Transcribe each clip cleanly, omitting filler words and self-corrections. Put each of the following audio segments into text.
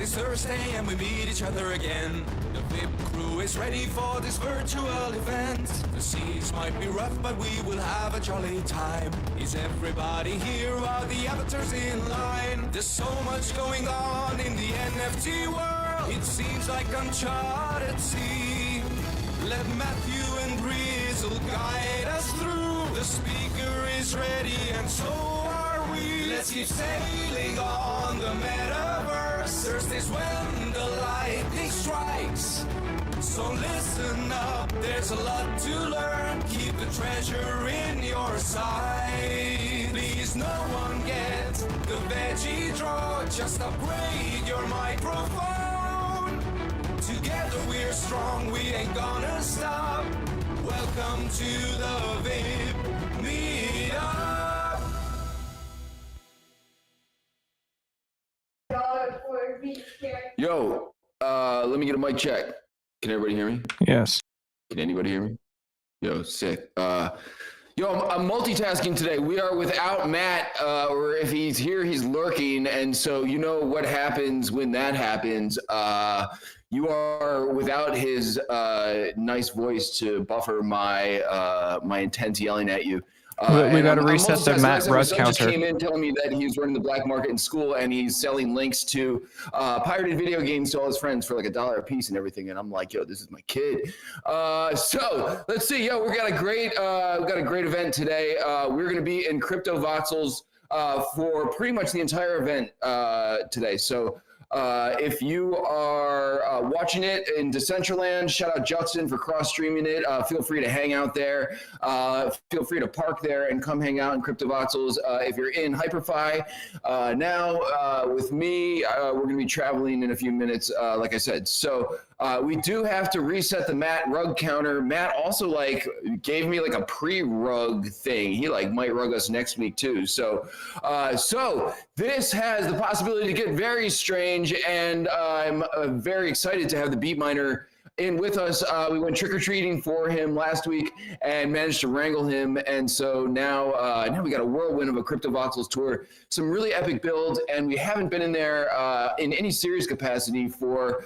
It's Thursday and we meet each other again. The VIP crew is ready for this virtual event. The seas might be rough, but we will have a jolly time. Is everybody here? Are the avatars in line? There's so much going on in the NFT world. It seems like uncharted sea. Let Matthew and Grizzle guide us through. The speaker is ready and so are we. Let's keep sailing on the Metaverse. Thursday's when the lightning strikes. So listen up, there's a lot to learn. Keep the treasure in your sight. Please no one get the veggie draw. Just upgrade your microphone. Together we're strong, we ain't gonna stop. Welcome to the WIP Meetup. Yo, let me get a mic check. Can everybody hear me? Yes. Can anybody hear me? Yo, sick. I'm multitasking today. We are without Matt, or if he's here, he's lurking. And so you know what happens when that happens. You are without his nice voice to buffer my my intense yelling at you. We got to reset the Matt Rug counter. Just came in telling me that he's running the black market in school and he's selling links to pirated video games to all his friends for like $1 a piece and everything. And I'm like, yo, this is my kid. So let's see. Yo, we got a great event today. We're going to be in Cryptovoxels for pretty much the entire event today. So if you are watching it in Decentraland, shout out Judson for cross-streaming it. Feel free to hang out there. Feel free to park there and come hang out in Cryptovoxels. If you're in HyperFi now with me, we're going to be traveling in a few minutes, like I said. So we do have to reset the Matt rug counter. Matt also gave me a pre-rug thing. He might rug us next week too. So this has the possibility to get very strange, and I'm very excited to have the TheBeatMiner in with us. We went trick-or-treating for him last week and managed to wrangle him, and so now we got a whirlwind of a Cryptovoxels tour, some really epic builds, and we haven't been in there in any serious capacity for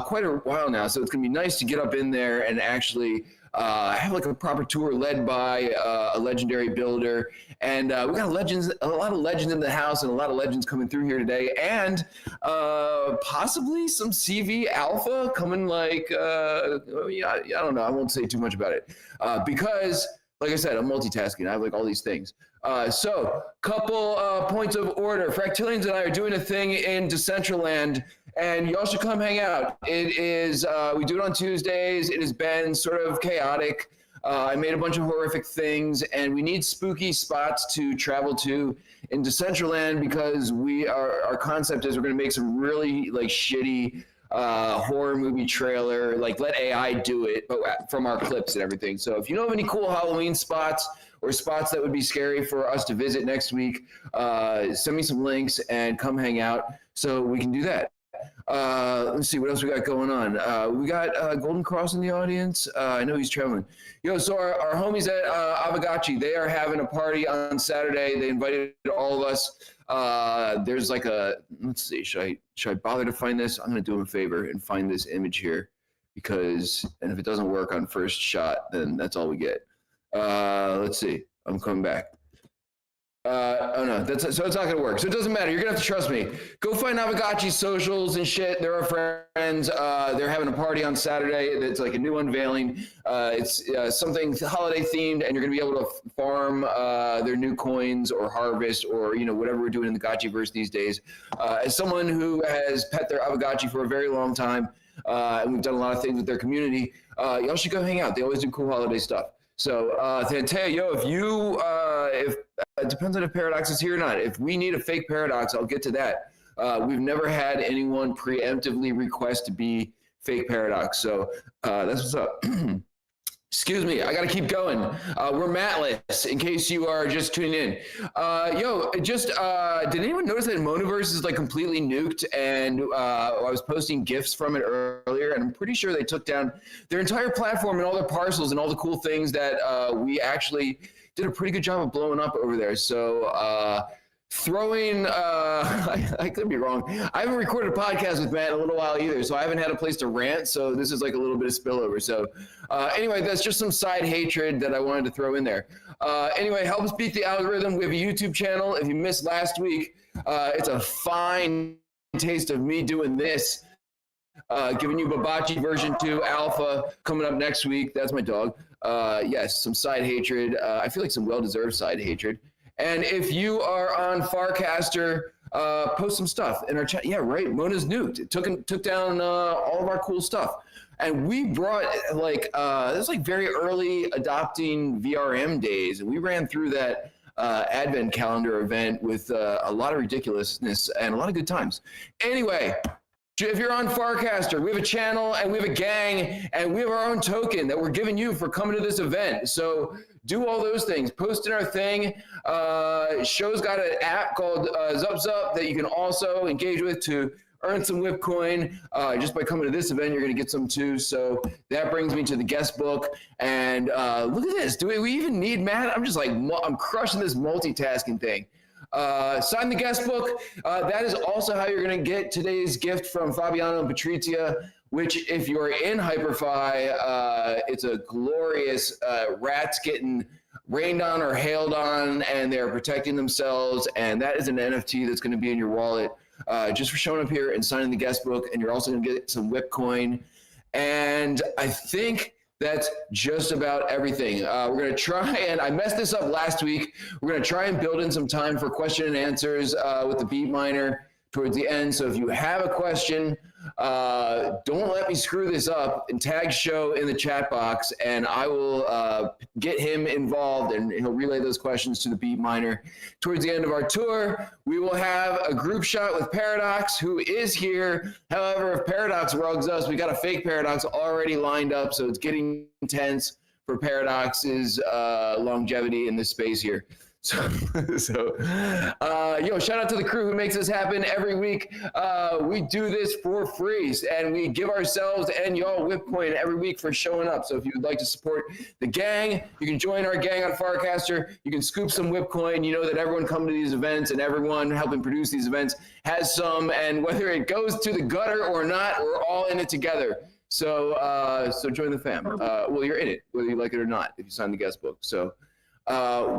quite a while now, so it's gonna be nice to get up in there and actually have a proper tour led by a legendary builder. And we got a lot of legends in the house, and a lot of legends coming through here today, and possibly some CV alpha coming. I don't know. I won't say too much about it because, like I said, I'm multitasking. I have all these things. So couple points of order. Fractillions and I are doing a thing in Decentraland, and y'all should come hang out. It is, we do it on Tuesdays. It has been sort of chaotic. I made a bunch of horrific things, and we need spooky spots to travel to in Decentraland because our concept is we're going to make some really shitty horror movie trailer, let AI do it, but from our clips and everything. So if you know of any cool Halloween spots or spots that would be scary for us to visit next week, send me some links and come hang out so we can do that. Let's see what else we got going on. We got Golden Cross in the audience. I know he's traveling. Yo, so our homies at Avagachi, they are having a party on Saturday. They invited all of us. There's let's see, should I bother to find this? I'm gonna do him a favor and find this image here, because if it doesn't work on first shot, then that's all we get. Let's see, I'm coming back. Oh no, so it's not gonna work. So it doesn't matter. You're gonna have to trust me. Go find Avagachi's socials and shit. They're our friends. They're having a party on Saturday. It's a new unveiling. It's something holiday themed, and you're gonna be able to farm their new coins or harvest or whatever we're doing in the Gachiverse these days. As someone who has pet their Avagachi for a very long time, and we've done a lot of things with their community, y'all should go hang out. They always do cool holiday stuff. So, Thea, yo, if it depends on if Paradox is here or not. If we need a fake Paradox, I'll get to that. We've never had anyone preemptively request to be fake Paradox, so that's what's up. Excuse me, I gotta keep going. We're matless, in case you are just tuning in. Did anyone notice that Monoverse is completely nuked? And I was posting GIFs from it earlier, and I'm pretty sure they took down their entire platform and all their parcels and all the cool things that we actually did a pretty good job of blowing up over there. So throwing, I could be wrong. I haven't recorded a podcast with Matt in a little while either, so I haven't had a place to rant. So this is like a little bit of spillover. So anyway, that's just some side hatred that I wanted to throw in there. Anyway, help us beat the algorithm. We have a YouTube channel. If you missed last week, it's a fine taste of me doing this. Giving you Babachi version 2 alpha coming up next week. That's my dog. Yes, some side hatred. I feel like some well-deserved side hatred. And if you are on Farcaster, post some stuff in our chat. Yeah, right. Mona's nuked. It took down all of our cool stuff. And we brought like this was like very early adopting VRM days, and we ran through that advent calendar event with a lot of ridiculousness and a lot of good times. Anyway, if you're on Farcaster, we have a channel and we have a gang and we have our own token that we're giving you for coming to this event. So do all those things. Post in our thing. Show's got an app called Zup Zup that you can also engage with to earn some WIP coin. Just by coming to this event, you're going to get some too. So that brings me to the guest book. And look at this. Do we even need Matt? I'm just like, I'm crushing this multitasking thing. Sign the guest book. That is also how you're going to get today's gift from Fabiano and Patrizia, which if you're in HyperFi, it's a glorious rats getting rained on or hailed on, and they're protecting themselves. And that is an NFT that's going to be in your wallet just for showing up here and signing the guest book. And you're also going to get some WIP coin. And I think that's just about everything. We're going to try, and I messed this up last week. We're going to try and build in some time for question and answers with the TheBeatMiner towards the end. So if you have a question, don't let me screw this up, and tag Show in the chat box, and I will get him involved, and he'll relay those questions to the TheBeatMiner. Towards the end of our tour, we will have a group shot with Paradox, who is here. However, if Paradox rugs us, we got a fake Paradox already lined up, so it's getting intense for Paradox's longevity in this space here. Yo, shout out to the crew who makes this happen every week. We do this for free, and we give ourselves and y'all WIP coin every week for showing up. So if you would like to support the gang, you can join our gang on Farcaster. You can scoop some WIP coin. You know that everyone coming to these events and everyone helping produce these events has some, and whether it goes to the gutter or not, we're all in it together. So join the fam. Well, you're in it, whether you like it or not, if you sign the guest book. So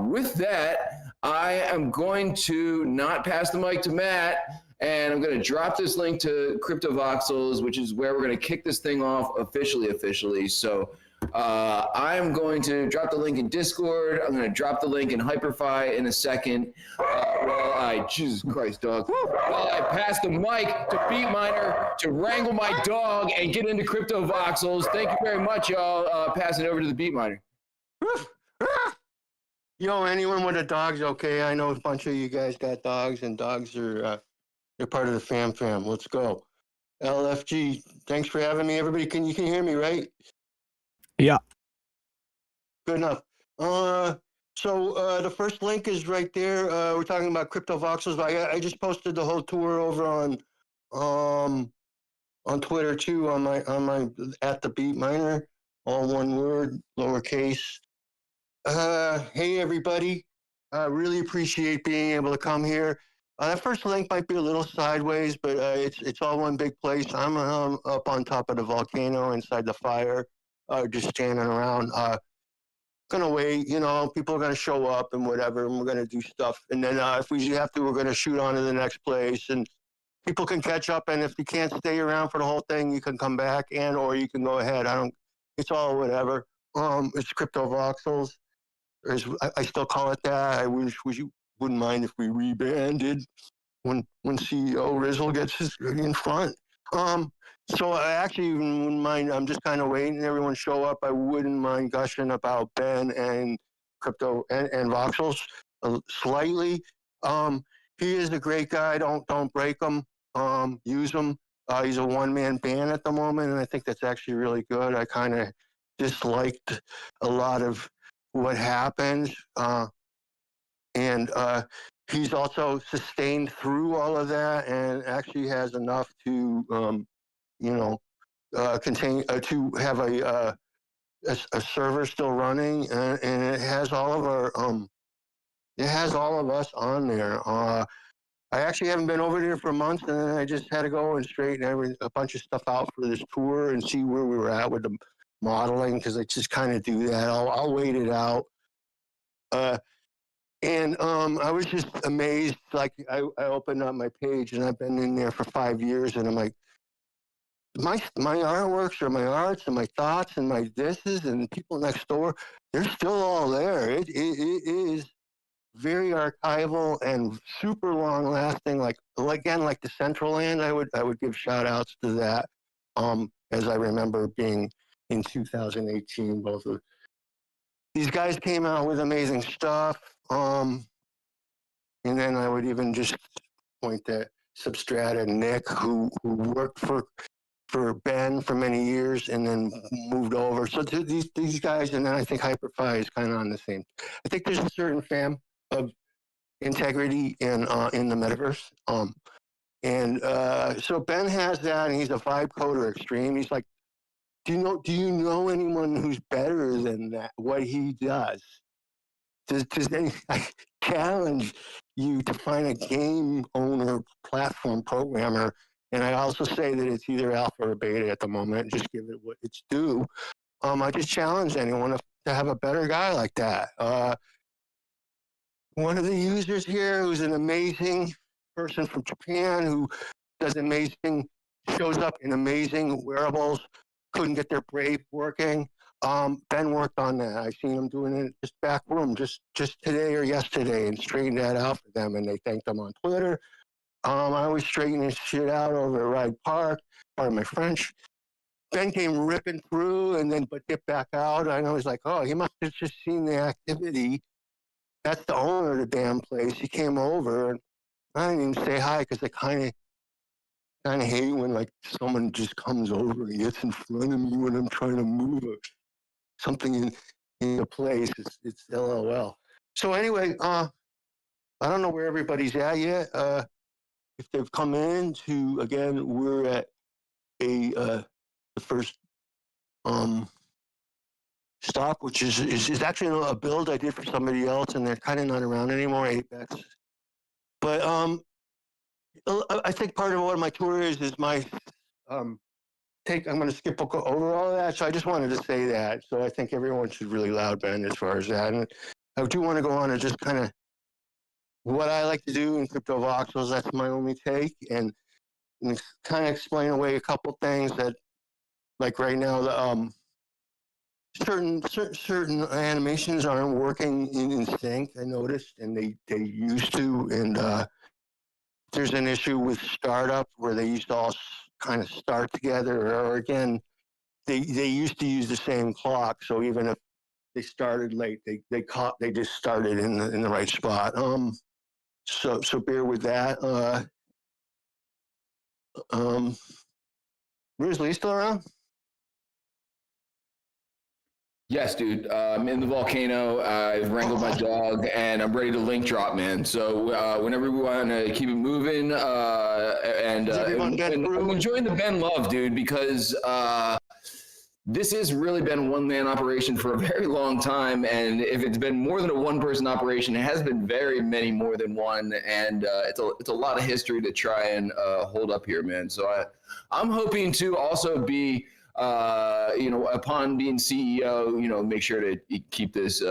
with that, I am going to not pass the mic to Matt, and I'm going to drop this link to Cryptovoxels, which is where we're going to kick this thing off officially. So I'm going to drop the link in Discord. I'm going to drop the link in HyperFi in a second. Jesus Christ, dog. While I pass the mic to TheBeatMiner to wrangle my dog and get into Cryptovoxels. Thank you very much, y'all. Passing it over to the TheBeatMiner. Yo, anyone with a dog's okay. I know a bunch of you guys got dogs, and dogs are they're part of the fam. Let's go. LFG, thanks for having me. Everybody, you can hear me, right? Yeah. Good enough. So the first link is right there. We're talking about Cryptovoxels. I just posted the whole tour over on Twitter too, on my at TheBeatMiner, all one word, lowercase. Hey everybody, I really appreciate being able to come here. That first link might be a little sideways, but it's all one big place. I'm up on top of the volcano inside the fire, just standing around. Gonna wait, people are gonna show up and whatever, and we're gonna do stuff. And then if we have to, we're gonna shoot on to the next place, and people can catch up. And if you can't stay around for the whole thing, you can come back or you can go ahead. It's all whatever. It's Cryptovoxels. I still call it that. I wish you wouldn't mind if we rebranded when CEO Rizzle gets his in front. So I actually wouldn't mind. I'm just kind of waiting. Everyone show up. I wouldn't mind gushing about Ben and Crypto and Voxels slightly. He is a great guy. Don't break him. Use him. He's a one-man band at the moment, and I think that's actually really good. I kind of disliked a lot of what happens, and he's also sustained through all of that, and actually has enough to, continue to have a server still running, and it has all of our It has all of us on there. I actually haven't been over there for months, and then I just had to go and straighten a bunch of stuff out for this tour and see where we were at with the modeling, because I just kind of do that. I'll wait it out. And I was just amazed. Like I opened up my page, and I've been in there for 5 years, and I'm like, my artworks or my arts and my thoughts and my thises and people next door, they're still all there. It is very archival and super long lasting. Like again, like the Central Land, I would give shout outs to that. As I remember being in 2018, both of these guys came out with amazing stuff. And then I would even just point to Substrata Nick, who worked for Ben for many years and then moved over. So to these guys, and then I think Hyperfy is kind of on the same. I think there's a certain fam of integrity in the metaverse. So Ben has that, and he's a vibe coder extreme. He's like, do you know anyone who's better than that? What he does? Does any, I challenge you to find a game owner, platform programmer, and I also say that it's either alpha or beta at the moment. Just give it what it's due. I just challenge anyone to have a better guy like that. One of the users here, who's an amazing person from Japan, who does amazing, shows up in amazing wearables, couldn't get their Brave working. Ben worked on that. I seen him doing it just back room just today or yesterday, and straightened that out for them, and they thanked him on Twitter. I was straightening this shit out over at Ride Park, pardon my French. Ben came ripping through but dipped back out. I know he's like, oh, he must have just seen the activity. That's the owner of the damn place. He came over, and I didn't even say hi because I kind of hate when like someone just comes over and gets in front of me when I'm trying to move something in a place. It's LOL. So anyway, I don't know where everybody's at yet. If they've come in to, again, we're at the first stop, which is actually a build I did for somebody else, and they're kind of not around anymore, Apex. But I think part of what my tour is my take. I'm going to skip over all of that, so I just wanted to say that. So I think everyone should really loud bend as far as that. And I do want to go on and just kind of what I like to do in Cryptovoxels. That's my only take, and kind of explain away a couple things that, like right now, the certain animations aren't working in sync. I noticed, and they used to, and there's an issue with startup where they used to all kind of start together, or again, they used to use the same clock. So even if they started late, they just started in the right spot. So bear with that. Where's Lee still around? Yes, dude. I'm in the volcano. I've wrangled my dog, and I'm ready to link drop, man. So whenever we want to keep it moving, and I'm enjoying the Ben love, dude, because this has really been a one-man operation for a very long time. And if it's been more than a one-person operation, it has been very many more than one. And it's a lot of history to try and hold up here, man. So I'm hoping to also be, upon being CEO, make sure to keep this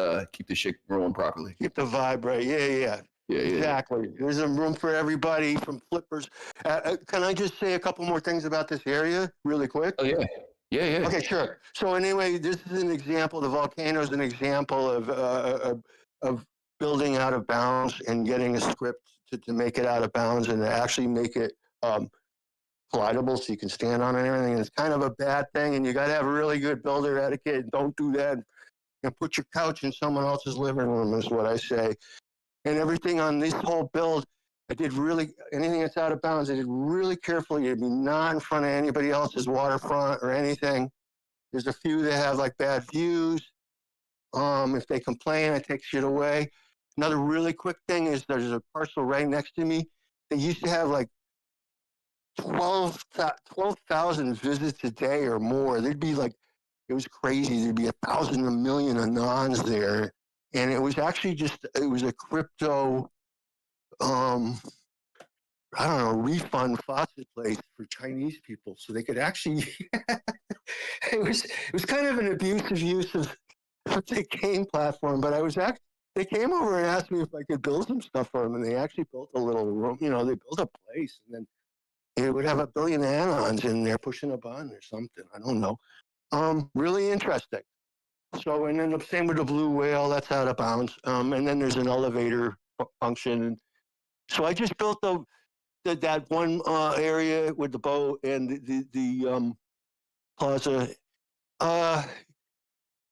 shit rolling properly. Keep the vibe right. Yeah. Exactly. There's a room for everybody from flippers. Can I just say a couple more things about this area really quick? Oh, yeah. Yeah. Okay, sure. So anyway, this is an example. The volcano is an example of building out of bounds and getting a script to make it out of bounds and to actually make it collidable so you can stand on it and everything. And it's kind of a bad thing, and you got to have a really good builder etiquette. Don't do that. And put your couch in someone else's living room is what I say. And everything on this whole build, I did anything that's out of bounds, I did really carefully to be not in front of anybody else's waterfront or anything. There's a few that have like bad views. If they complain, I take shit away. Another really quick thing is there's a parcel right next to me. They used to have like 12,000 visits a day or more. There'd be like, it was crazy. There'd be 1,000, a million anons there. and it was actually it was a crypto, I don't know, refund faucet place for Chinese people, so they could actually. It was kind of an abusive use of the game platform, but they came over and asked me if I could build some stuff for them, and they actually built a little room. They built a place, and then it would have 1 billion add-ons in there pushing a button or something. I don't know. Really interesting. So, and then the same with the blue whale, that's out of bounds. And then there's an elevator function. So I just built that one area with the boat and the plaza.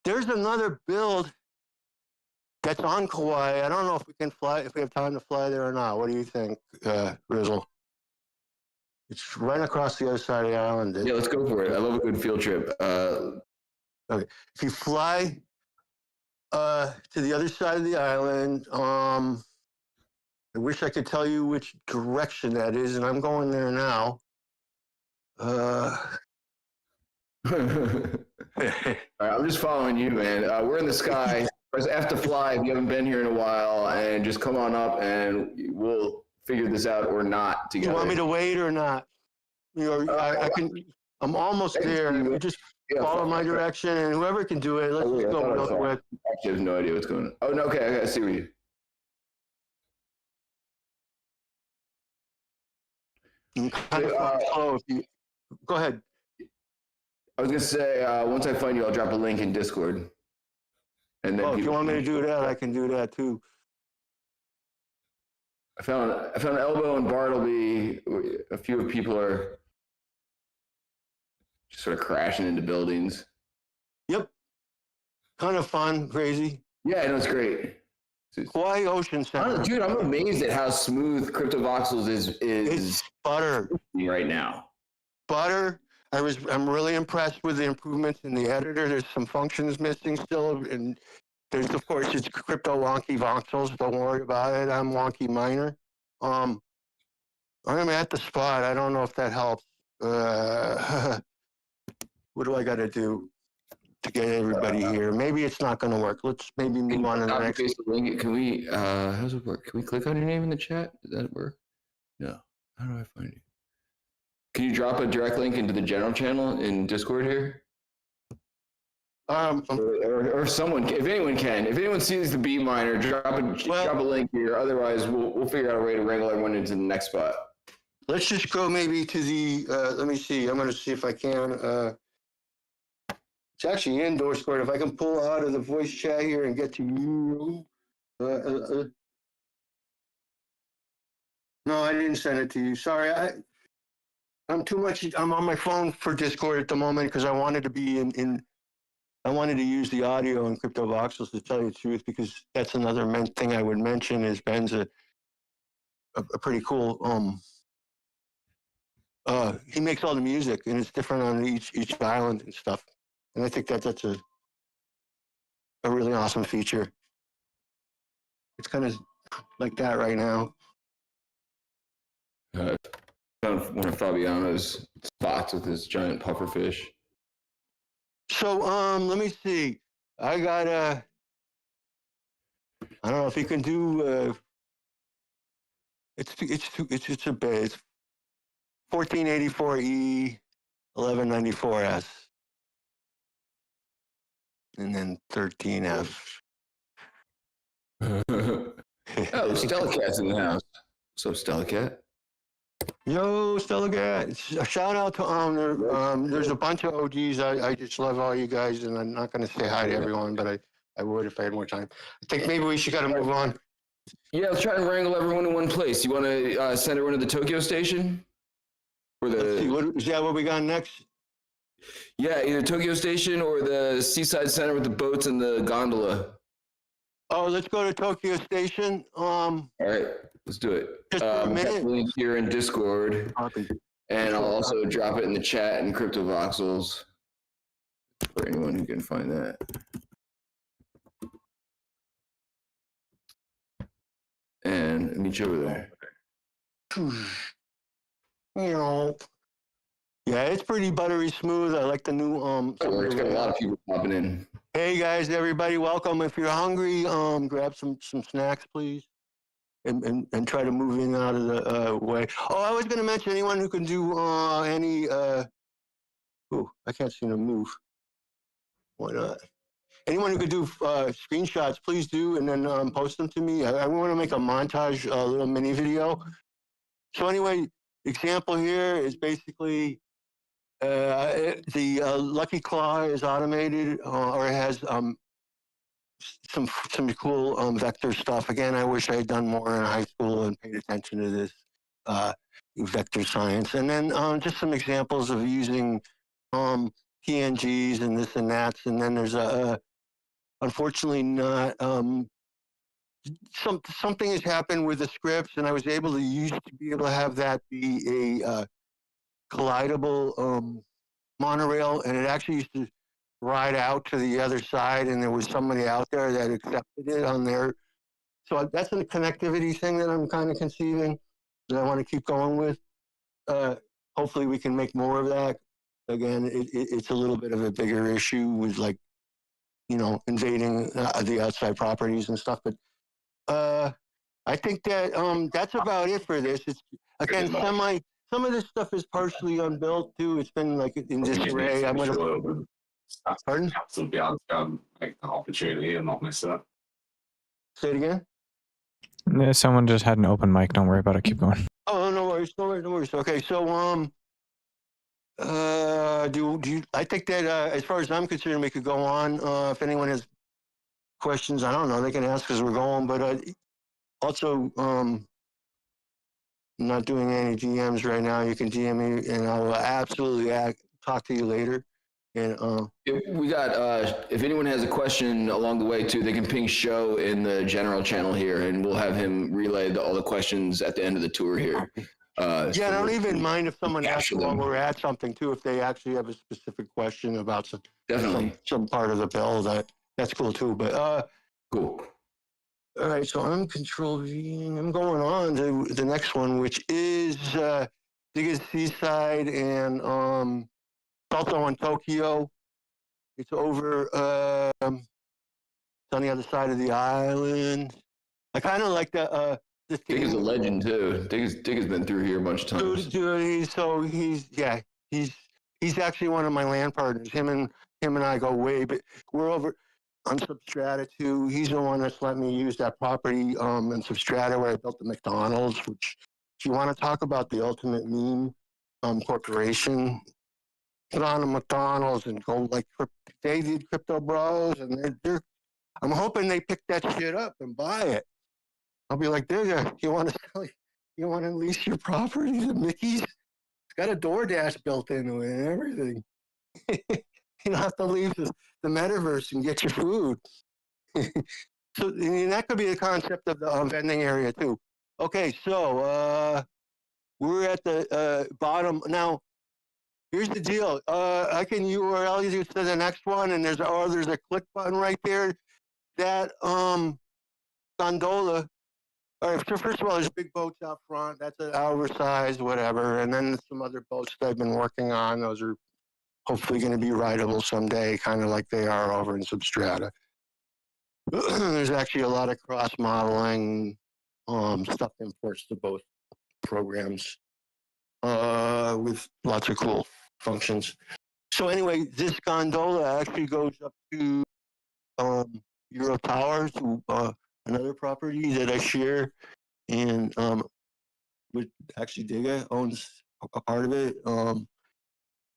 There's another build that's on Kauai. I don't know if we can fly, if we have time to fly there or not. What do you think, Rizzle? It's right across the other side of the island. Yeah, let's go for it. I love a good field trip. Okay. If you fly to the other side of the island, I wish I could tell you which direction that is, and I'm going there now. All right, I'm just following you, man. We're in the sky. Press F to fly if you haven't been here in a while, and just come on up, and we'll figure this out or not together. You want me to wait or not? I can. I'm almost there. You just follow my direction, and whoever can do it, let's just go real quick. I have no idea what's going on. Oh no, okay, I see what you. Kind of slow. Go ahead. I was gonna say once I find you, I'll drop a link in Discord. And then if you want me to do that, I can do that too. I found Elbow and Bartleby. A few people are just sort of crashing into buildings. Yep. Kind of fun, crazy. Yeah, no, it's great. Kauai Ocean Center. Dude, I'm amazed at how smooth Cryptovoxels is It's butter right now. Butter. I'm really impressed with the improvements in the editor. There's some functions missing still, and there's of course it's crypto wonky voxels. Don't worry about it. I'm wonky miner. I'm at the spot. I don't know if that helps. What do I got to do to get everybody here? Maybe it's not going to work. Let's maybe move on to the next. Can we? How does it work? Can we click on your name in the chat? Does that work? No. How do I find you? Can you drop a direct link into the general channel in Discord here? Or someone, if anyone can, if anyone sees the TheBeatMiner, drop a link here. Otherwise, we'll figure out a way to wrangle everyone into the next spot. Let's just go maybe to the. Let me see. I'm going to see if I can. It's actually in Discord. If I can pull out of the voice chat here and get to you. No, I didn't send it to you. Sorry, I'm too much. I'm on my phone for Discord at the moment because I wanted to be in. I wanted to use the audio in Cryptovoxels to tell you the truth, because that's another thing I would mention is Ben's a pretty cool. He makes all the music and it's different on each island and stuff, and I think that's a really awesome feature. It's kind of like that right now. One of Fabiano's spots with his giant pufferfish. So let me see. I got I don't know if you can do. It's a base. 1484E, 1194S, and then 13F. Oh, Stella Cat's in the house. So Stella Cat. Yo, Stella Cat. A shout out to there's a bunch of OGs. I just love all you guys, and I'm not going to say hi to everyone, but I would if I had more time. I think maybe we should move on. Yeah, let's try and wrangle everyone in one place. You want to send everyone to the Tokyo station? Or Let's see, is that what we got next? Yeah, either Tokyo Station or the Seaside Center with the boats and the gondola. Oh, let's go to Tokyo Station. All right, let's do it. Just for a minute. Link here in Discord, and I'll also drop it in the chat in Cryptovoxels for anyone who can find that. And meet you over there. Yeah, it's pretty buttery smooth. I like the new It's got a lot of people popping in. Hey guys, everybody, welcome. If you're hungry, grab some snacks, please, and try to move in out of the way. Oh, I was going to mention anyone who can do any. I can't seem to move. Why not? Anyone who could do screenshots, please do, and then post them to me. I want to make a montage, a little mini video. So anyway, example here is basically the Lucky Claw is automated or it has some cool vector stuff. Again, I wish I had done more in high school and paid attention to this vector science. And then just some examples of using PNGs and this and that. And then there's unfortunately not something has happened with the scripts, and I was able to be able to have that be a collidable monorail, and it actually used to ride out to the other side, and there was somebody out there that accepted it on their. So that's a connectivity thing that I'm kind of conceiving that I want to keep going with. Hopefully, we can make more of that. Again, it's a little bit of a bigger issue with invading the outside properties and stuff. But I think that that's about it for this. It's again some of this stuff is partially unbuilt too. It's been like in disarray. I'm gonna. Pardon? To be able to make the opportunity and not miss it. Say it again. Yeah, someone just had an open mic. Don't worry about it. Keep going. Oh, no worries, no worries. Okay, so do you? I think that as far as I'm concerned, we could go on. If anyone has questions, I don't know, they can ask as we're going. But also, I'm not doing any DMs right now. You can DM me, and I will absolutely talk to you later. And We got, if anyone has a question along the way too, they can ping Show in the general channel here, and we'll have him relay all the questions at the end of the tour here. Yeah, I don't even mind if someone asks while them. we're at something too, if they actually have a specific question about Definitely. some part of the bill, that's cool too. But Cool. all right, so I'm control V. I'm going on to the next one, which is Diggers Seaside, and it's also in Tokyo. It's over it's on the other side of the island. I kind of like that. Dig is a legend too. Dig has been through here a bunch of times. Dude, he's actually one of my land partners. Him and I go way, but we're over on Substrata too. He's the one that's let me use that property in Substrata where I built the McDonald's. Which, if you want to talk about the ultimate meme corporation, put on a McDonald's and go like they did Crypto Bros, and they're I'm hoping they pick that shit up and buy it. I'll be like, there you want to sell, you want to lease your property to Mickey's? It's got a DoorDash built into it and everything. You don't have to leave the Metaverse and get your food. So and that could be the concept of the vending area too. Okay, so we're at the bottom now. Here's the deal. I can URL you to the next one, and there's a click button right there. That gondola. All right. So first of all, there's big boats out front. That's an oversized, whatever, and then some other boats that I've been working on. Those are hopefully going to be rideable someday, kind of like they are over in Substrata. There's actually a lot of cross modeling stuff that imports to both programs with lots of cool functions. So anyway, this gondola actually goes up to Euro Tower, to another property that I share, and with actually Diga owns a part of it.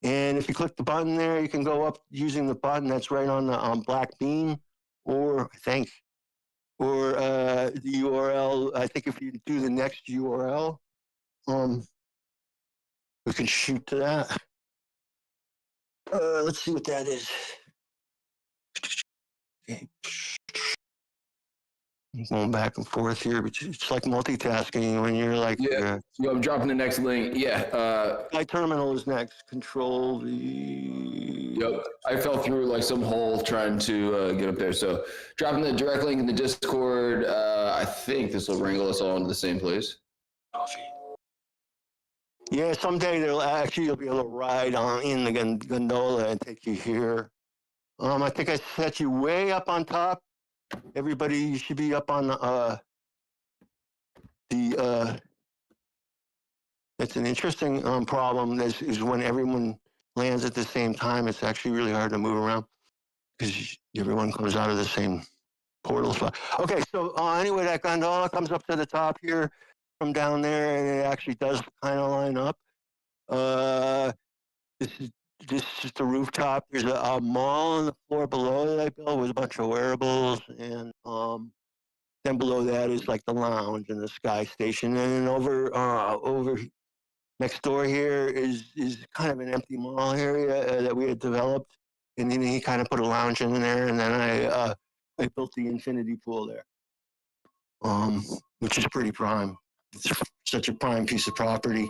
And if you click the button there, you can go up using the button that's right on the black beam, or I think, or the URL. I think if you do the next URL, we can shoot to that. Let's see what that is. Okay. Going back and forth here, but it's like multitasking when you're like, yeah. So I'm dropping the next link. Yeah. my terminal is next. Control the. Yep. I fell through like some hole trying to get up there. So dropping the direct link in the Discord. I think this will wrangle us all into the same place. Yeah, someday you'll be able to ride on in the gondola and take you here. I think I set you way up on top. Everybody, you should be up on the. It's an interesting problem. Is when everyone lands at the same time. It's actually really hard to move around because everyone comes out of the same portal spot. Okay, so anyway, that gondola comes up to the top here from down there, and it actually does kind of line up. This is the rooftop. There's a mall on the floor below that I built with a bunch of wearables, and then below that is like the lounge and the sky station, and then over next door here is kind of an empty mall area that we had developed, and then he kind of put a lounge in there, and then I built the infinity pool there, which is pretty prime. It's such a prime piece of property.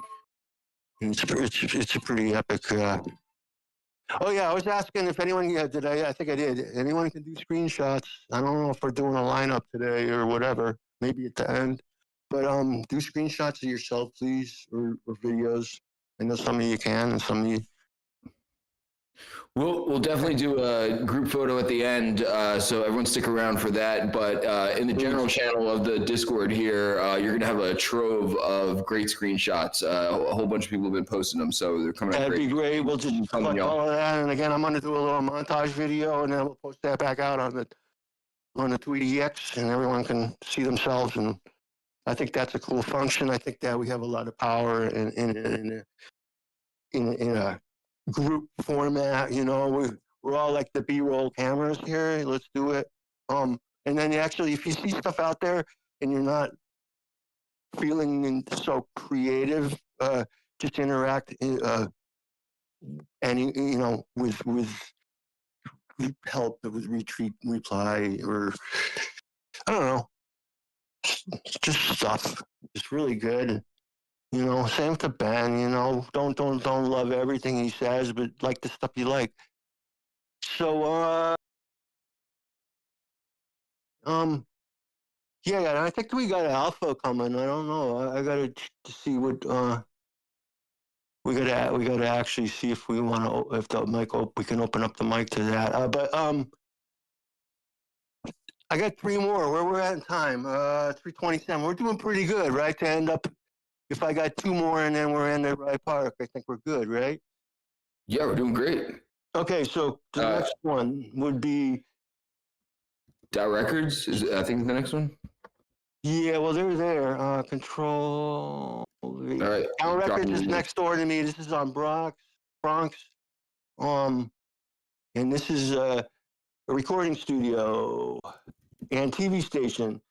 And it's a pretty epic. Oh yeah, I was asking if anyone did. I think I did. Anyone can do screenshots. I don't know if we're doing a lineup today or whatever. Maybe at the end, but do screenshots of yourself, please, or videos. I know some of you can, and some of you. We'll definitely do a group photo at the end, so everyone stick around for that. But in the general channel of the Discord here, you're gonna have a trove of great screenshots. A whole bunch of people have been posting them, so they're coming. That'd be great. We'll just collect all of that, and again, I'm gonna do a little montage video, and then we'll post that back out on the Tweety X, and everyone can see themselves. And I think that's a cool function. I think that we have a lot of power in a group format. You know, we're all like the B-roll cameras here. Let's do it. And then actually, if you see stuff out there and you're not feeling so creative, just interact. Any with help with retweet, reply, or I don't know, just stuff. It's really good. Same to Ben. Don't love everything he says, but like the stuff you like. So yeah, I think we got Alpha coming. I don't know. I gotta see what we gotta actually see if we want to, if the mic we can open up the mic to that. But I got 3 more. Where we're at in time? 3:27. We're doing pretty good, right? To end up, if I got 2 more and then we're in the right park, I think we're good, right? Yeah, we're doing great. Okay, so the next one would be Dot Records is, I think, the next one. Yeah, well, they're there. Control. All right. Dot Records is next door to me. This is on Bronx. And this is a recording studio and TV station.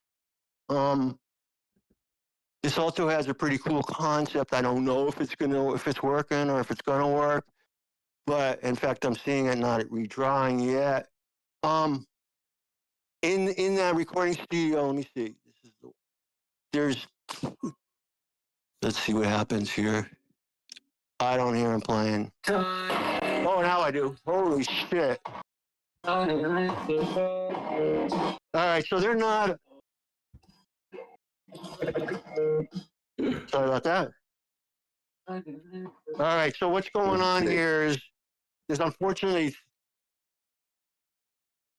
This also has a pretty cool concept. I don't know if it's working or if it's gonna work, but in fact, I'm seeing it, not redrawing yet. In that recording studio, let me see. Let's see what happens here. I don't hear him playing. Oh, now I do. Holy shit. All right, so they're not. Sorry about that. All right, so what's going on here is there's unfortunately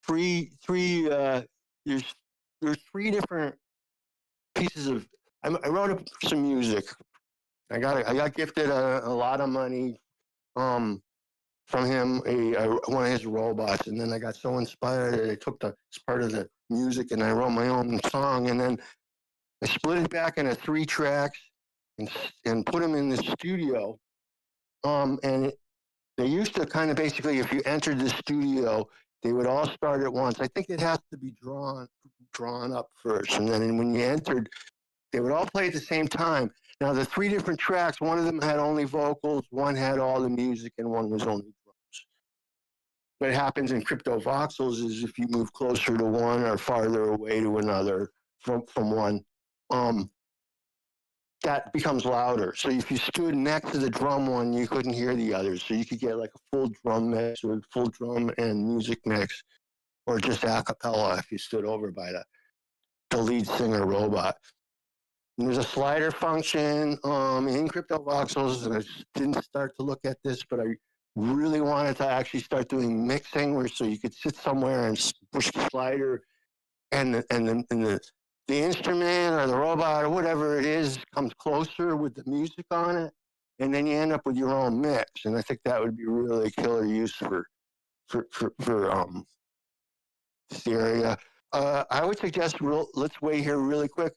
there's 3 different pieces of. I wrote up some music. I got gifted a lot of money from him, one of his robots, and then I got so inspired that I took this part of the music and I wrote my own song, and then I split it back into 3 tracks and put them in the studio. And they used to kind of basically, if you entered the studio, they would all start at once. I think it has to be drawn up first, and then when you entered, they would all play at the same time. Now, the 3 different tracks, one of them had only vocals, one had all the music, and one was only drums. What happens in Cryptovoxels is if you move closer to one or farther away to another from one, that becomes louder. So if you stood next to the drum one, you couldn't hear the others. So you could get like a full drum mix or full drum and music mix, or just a cappella if you stood over by the lead singer robot. And there's a slider function in Cryptovoxels, and I didn't start to look at this, but I really wanted to actually start doing mixing, where so you could sit somewhere and push the slider, and the instrument or the robot or whatever it is comes closer with the music on it, and then you end up with your own mix. And I think that would be really killer use for stereo. I would suggest let's wait here really quick.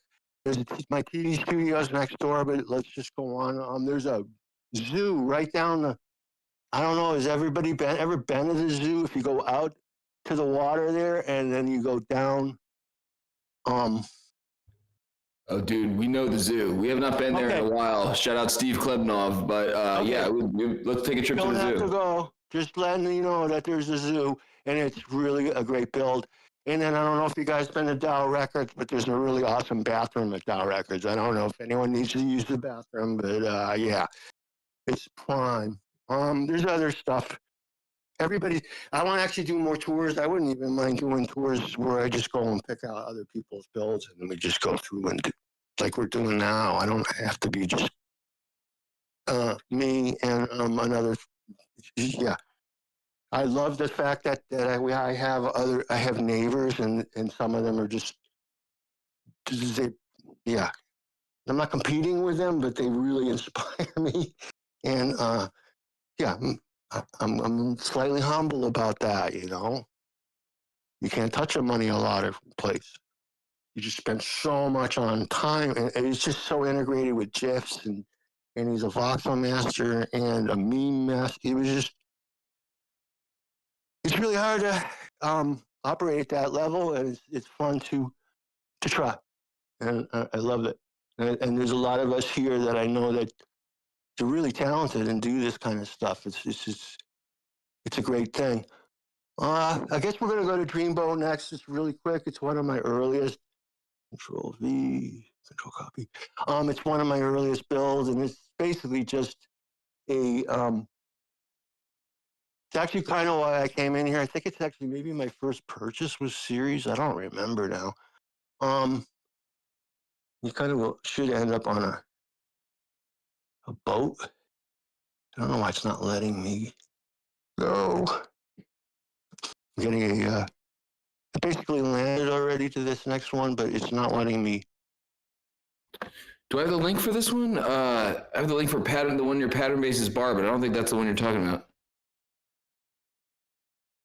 There's my TV studios next door, but let's just go on. There's a zoo right down the. I don't know. Has everybody ever been to the zoo? If you go out to the water there and then you go down. Oh, dude, we know the zoo. We have not been there in a while. Shout out Steve Klebnov, but yeah, let's take a trip to the zoo. Don't have to go. Just letting you know that there's a zoo, and it's really a great build. And then I don't know if you guys been to Dow Records, but there's a really awesome bathroom at Dow Records. I don't know if anyone needs to use the bathroom, but yeah, it's prime. There's other stuff. I want to actually do more tours. I wouldn't even mind doing tours where I just go and pick out other people's builds and we just go through and do, like we're doing now. I don't have to be just me and another. Yeah, I love the fact that I have neighbors and some of them are just yeah. I'm not competing with them, but they really inspire me, and yeah. I'm slightly humble about that, you know. You can't touch the money a lot of place. You just spend so much on time, and it's just so integrated with GIFs, and he's a voxel master and a meme master. It's really hard to operate at that level, and it's fun to try, and I love it. And there's a lot of us here that I know that are really talented and do this kind of stuff. It's a great thing. I guess we're going to go to Dreamboat next. It's really quick. It's one of my earliest. Control V, Control Copy. It's one of my earliest builds, and it's basically just a. It's actually kind of why I came in here. I think it's actually maybe my first purchase was Series. I don't remember now. You kind of should end up on a boat. I don't know why it's not letting me go. I'm getting I basically landed already to this next one, but it's not letting me. Do I have the link for this one? I have the link for the one your pattern base is bar, but I don't think that's the one you're talking about.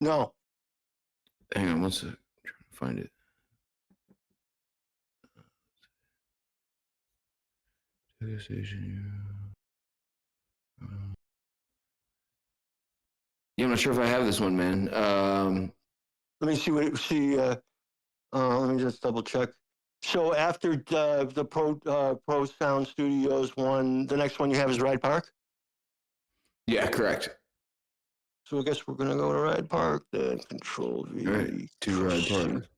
No. Hang on one sec. I'm trying to find it. Yeah, I'm not sure if I have this one, man. Let me see let me just double check. So after the Pro Sound Studios one, the next one you have is Ride Park? Yeah, correct. So I guess we're gonna go to Ride Park, then Control V. All right, to Ride Park.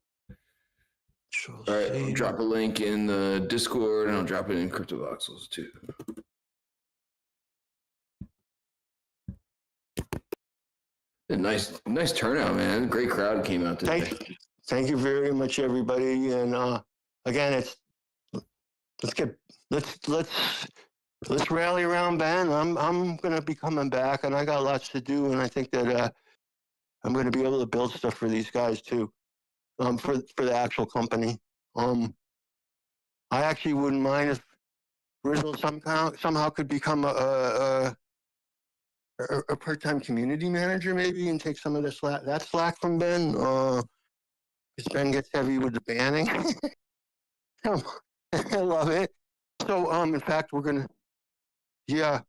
All right, I'll drop a link in the Discord and I'll drop it in Cryptovoxels too. A nice turnout, man. Great crowd came out today. Thank you very much, everybody. And again, let's rally around Ben. I'm gonna be coming back, and I got lots to do, and I think that I'm gonna be able to build stuff for these guys too, for the actual company. I actually wouldn't mind if Rizzle somehow could become a part-time community manager maybe and take some of the slack from Ben. Because Ben gets heavy with the banning. I love it. So in fact we're gonna I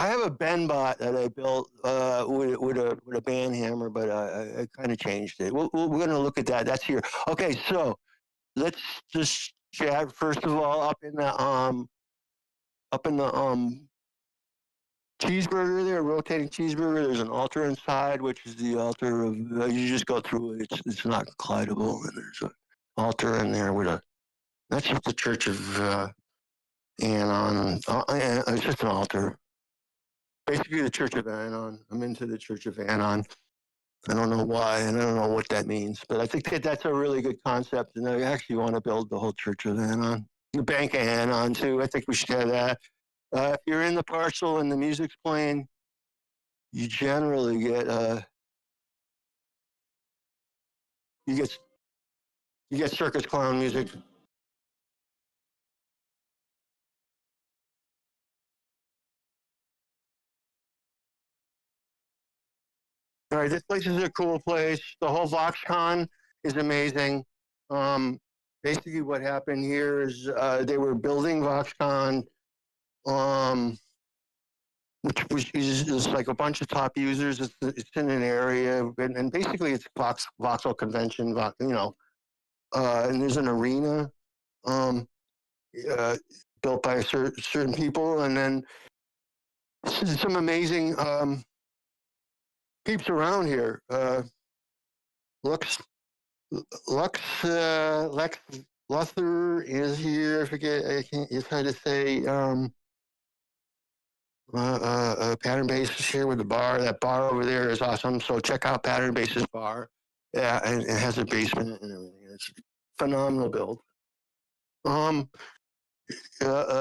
have a Ben bot that I built with a band hammer, but I kind of changed it. We're gonna look at that. That's here. Okay, so let's just chat first of all up in the cheeseburger there, rotating cheeseburger. There's an altar inside, which is the altar of. You just go through it. It's not collidable, and there's an altar in there with that's just the Church of Anon. It's just an altar. Basically, the Church of Anon. I'm into the Church of Anon. I don't know why, and I don't know what that means, but I think that's a really good concept, and I actually want to build the whole Church of Anon. The Bank of Anon, too. I think we should have that. If you're in the parcel and the music's playing, you generally get you get you get circus clown music. All right, this place is a cool place. The whole VoxCon is amazing. Basically, what happened here is they were building VoxCon, which is like a bunch of top users. It's in an area, and basically it's Voxel convention, and there's an arena uh, built by certain people, and then some amazing peeps around here. Lux Lex Luther is here. I forget. I can't. It's hard to say. Pattern Base is here with the bar. That bar over there is awesome. So check out Pattern Base's bar. Yeah, and it has a basement and everything. It's a phenomenal build.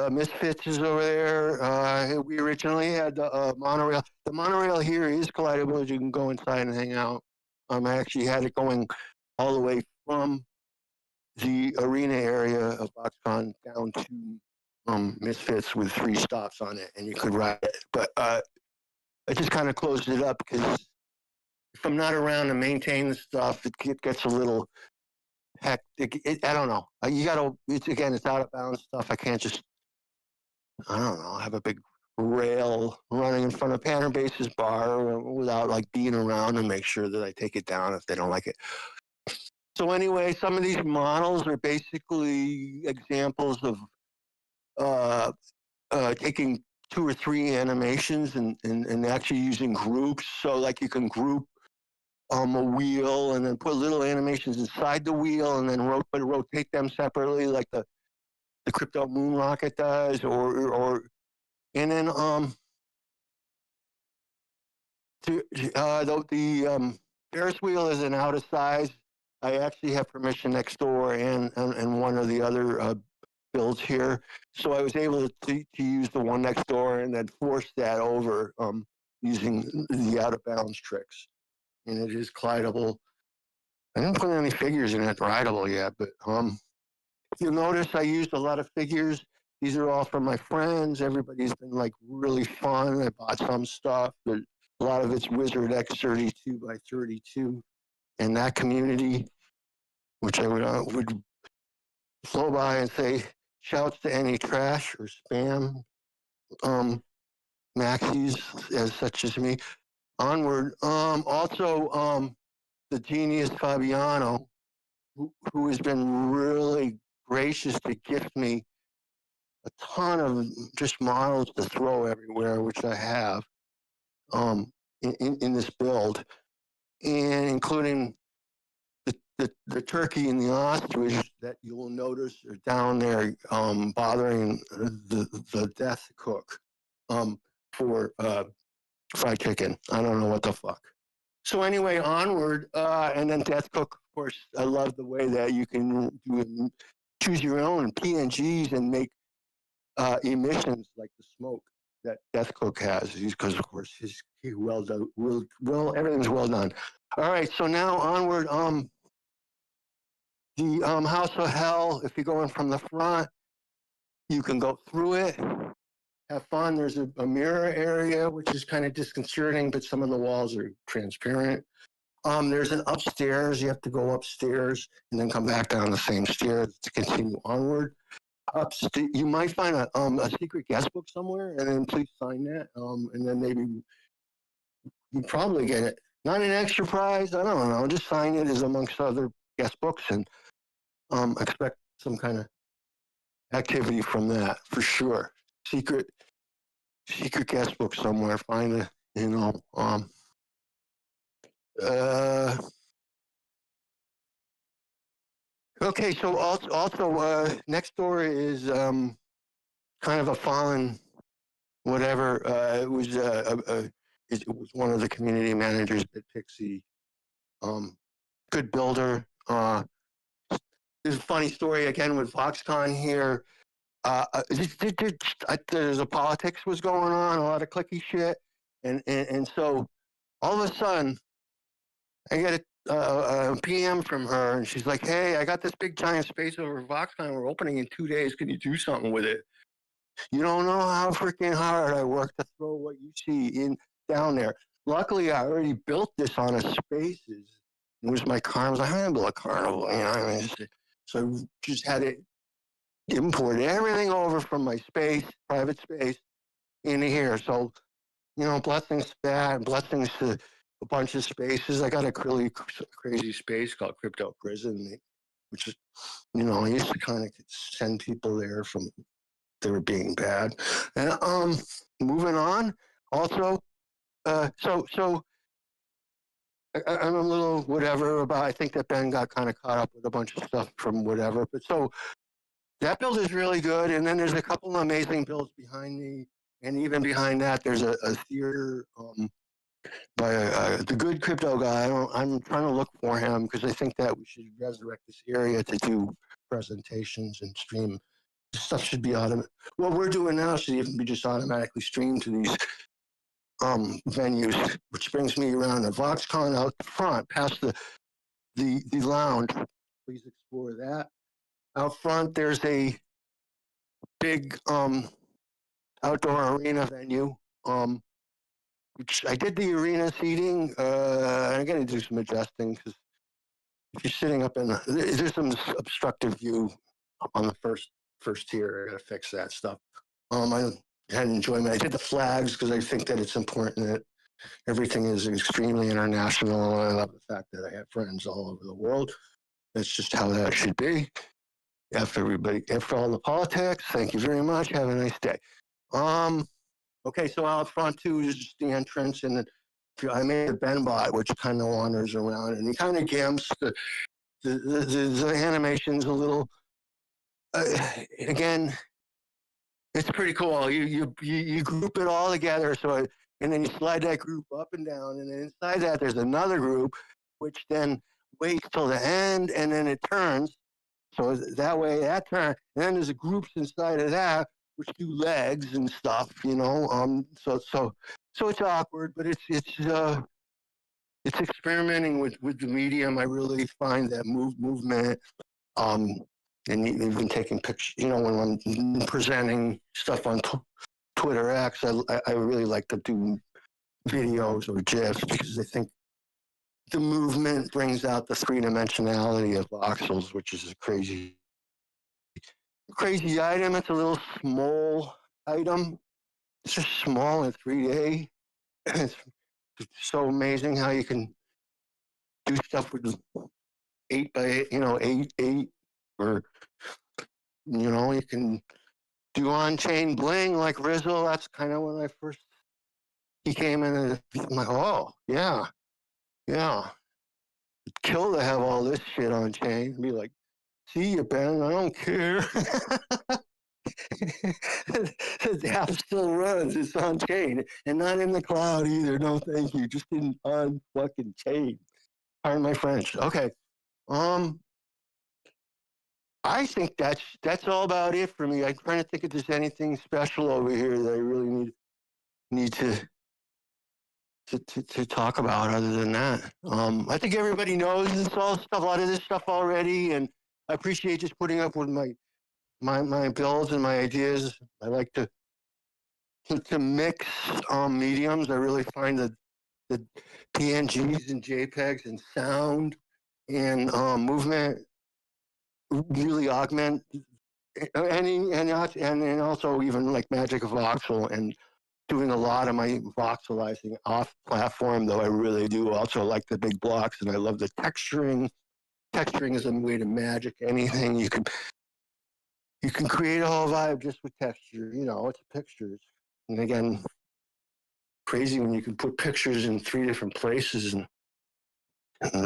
Misfits is over there. We originally had the monorail. The monorail here is collidable. You can go inside and hang out. I actually had it going all the way from the arena area of BoxCon down to Misfits with 3 stops on it, and you could ride it. But I just kind of closed it up because if I'm not around to maintain the stuff, it gets a little hectic. I don't know. It's out of bounds stuff. I can't just, I don't know, have a big rail running in front of Pattern Base's bar without like being around and make sure that I take it down if they don't like it. So anyway, some of these models are basically examples of taking 2 or 3 animations and actually using groups. So like you can group a wheel and then put little animations inside the wheel and then rotate them separately like the crypto moon rocket does, and then the Ferris wheel is an out of size. I actually have permission next door and one of the other builds here, so I was able to use the one next door and then force that over using the out of bounds tricks. And it is collidable. I didn't put any figures in it rideable yet, but if you notice, I used a lot of figures. These are all from my friends. Everybody's been like really fun. I bought some stuff, but a lot of it's Wizard X32 by 32, and that community, which I would flow by and say, shouts to any trash or spam maxis as such as me. Onward. Also, the genius Fabiano, who has been really gracious to gift me a ton of just models to throw everywhere, which I have in this build, and including the turkey and the ostrich that you will notice are down there bothering the death cook for fried chicken. I don't know what the fuck. So anyway, onward, and then Death Cook, of course, I love the way that you can choose your own PNGs and make emissions like the smoke that Death Cook has, because of course everything's well done. All right, so now onward, the House of Hell. If you're going from the front, you can go through it. Have fun. There's a mirror area, which is kind of disconcerting, but some of the walls are transparent. There's an upstairs. You have to go upstairs and then come back down the same stairs to continue onward. Upstairs, you might find a secret guest book somewhere, and then please sign that. And then maybe you probably get it. Not an extra prize. I don't know. Just sign it as amongst other guest books, and expect some kind of activity from that for sure. Secret guest book somewhere. Find it, okay, so also next door is kind of a fallen whatever. It was one of the community managers at Pixie. Good builder. There's a funny story again with Foxconn here. There's a politics was going on, a lot of clicky shit, And so all of a sudden, I get a PM from her, and she's like, "Hey, I got this big giant space over Voxcon. We're opening in 2 days. Can you do something with it? You don't know how freaking hard I work to throw what you see in down there. Luckily, I already built this on a Spaces. It was my car. I was like, I'm gonna build a carnival, you know. I mean, so I just had it imported everything over from my space, private space, into here. So, you know, blessings to that, blessings to a bunch of spaces. I got a really crazy space called Crypto Prison, which is, you know, I used to kind of send people there from they were being bad. And moving on. Also, so I'm a little whatever about. I think that Ben got kind of caught up with a bunch of stuff from whatever. But so that build is really good. And then there's a couple of amazing builds behind me. And even behind that, there's a theater by the good crypto guy. I'm trying to look for him because I think that we should resurrect this area to do presentations and stream. Stuff should be automatic. What we're doing now should even be just automatically streamed to these venues, which brings me around to Voxcon out front, past the lounge. Please explore that. Out front, there's a big outdoor arena venue. Which I did the arena seating. I'm going to do some adjusting because if you're sitting up in there's some obstructive view on the first tier. I got to fix that stuff. I had enjoyment. I did the flags because I think that it's important that everything is extremely international. I love the fact that I have friends all over the world. That's just how that should be. After all the politics, thank you very much. Have a nice day. Okay, so out front too is just the entrance, and I made a Benbot, which kind of wanders around, and he kind of gimps. The animation's a little. Again, it's pretty cool. You group it all together, and then you slide that group up and down, and then inside that there's another group, which then waits till the end, and then it turns. So that way that turn, and then there's groups inside of that which do legs and stuff, you know. So it's awkward, but it's experimenting with the medium. I really find that movement. And even taking pictures, you know, when I'm presenting stuff on Twitter X, I really like to do videos or GIFs because I think the movement brings out the three-dimensionality of voxels, which is a crazy item. It's a little small item. It's just small in 3D. It's so amazing how you can do stuff with 8 by 8, you know, 8, or, you know, you can do on-chain bling like Rizzle. That's kind of when he came in, and I'm like, oh, yeah. It'd kill to have all this shit on chain. Be like, see you, Ben, I don't care. The app still runs. It's on chain and not in the cloud either. No, thank you. Just on fucking chain. Pardon my French. Okay. I think that's all about it for me. I'm trying to think if there's anything special over here that I really need to talk about other than that. I think everybody knows a lot of this stuff already, and I appreciate just putting up with my builds and my ideas. I like to mix mediums. I really find that the PNGs and JPEGs and sound and movement really augment and also even like Magic Voxel and doing a lot of my voxelizing off platform, though I really do also like the big blocks and I love the texturing. Texturing is a way to magic anything. You can create a whole vibe just with texture. You know, it's pictures. And again, crazy when you can put pictures in 3 different places and I don't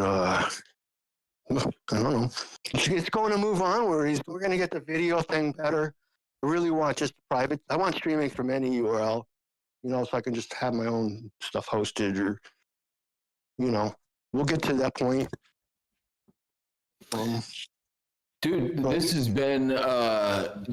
know. It's going to move onward. We're going to get the video thing better. I really want just private. I want streaming from any URL, you know, so I can just have my own stuff hosted or, you know, we'll get to that point. Dude, this has been,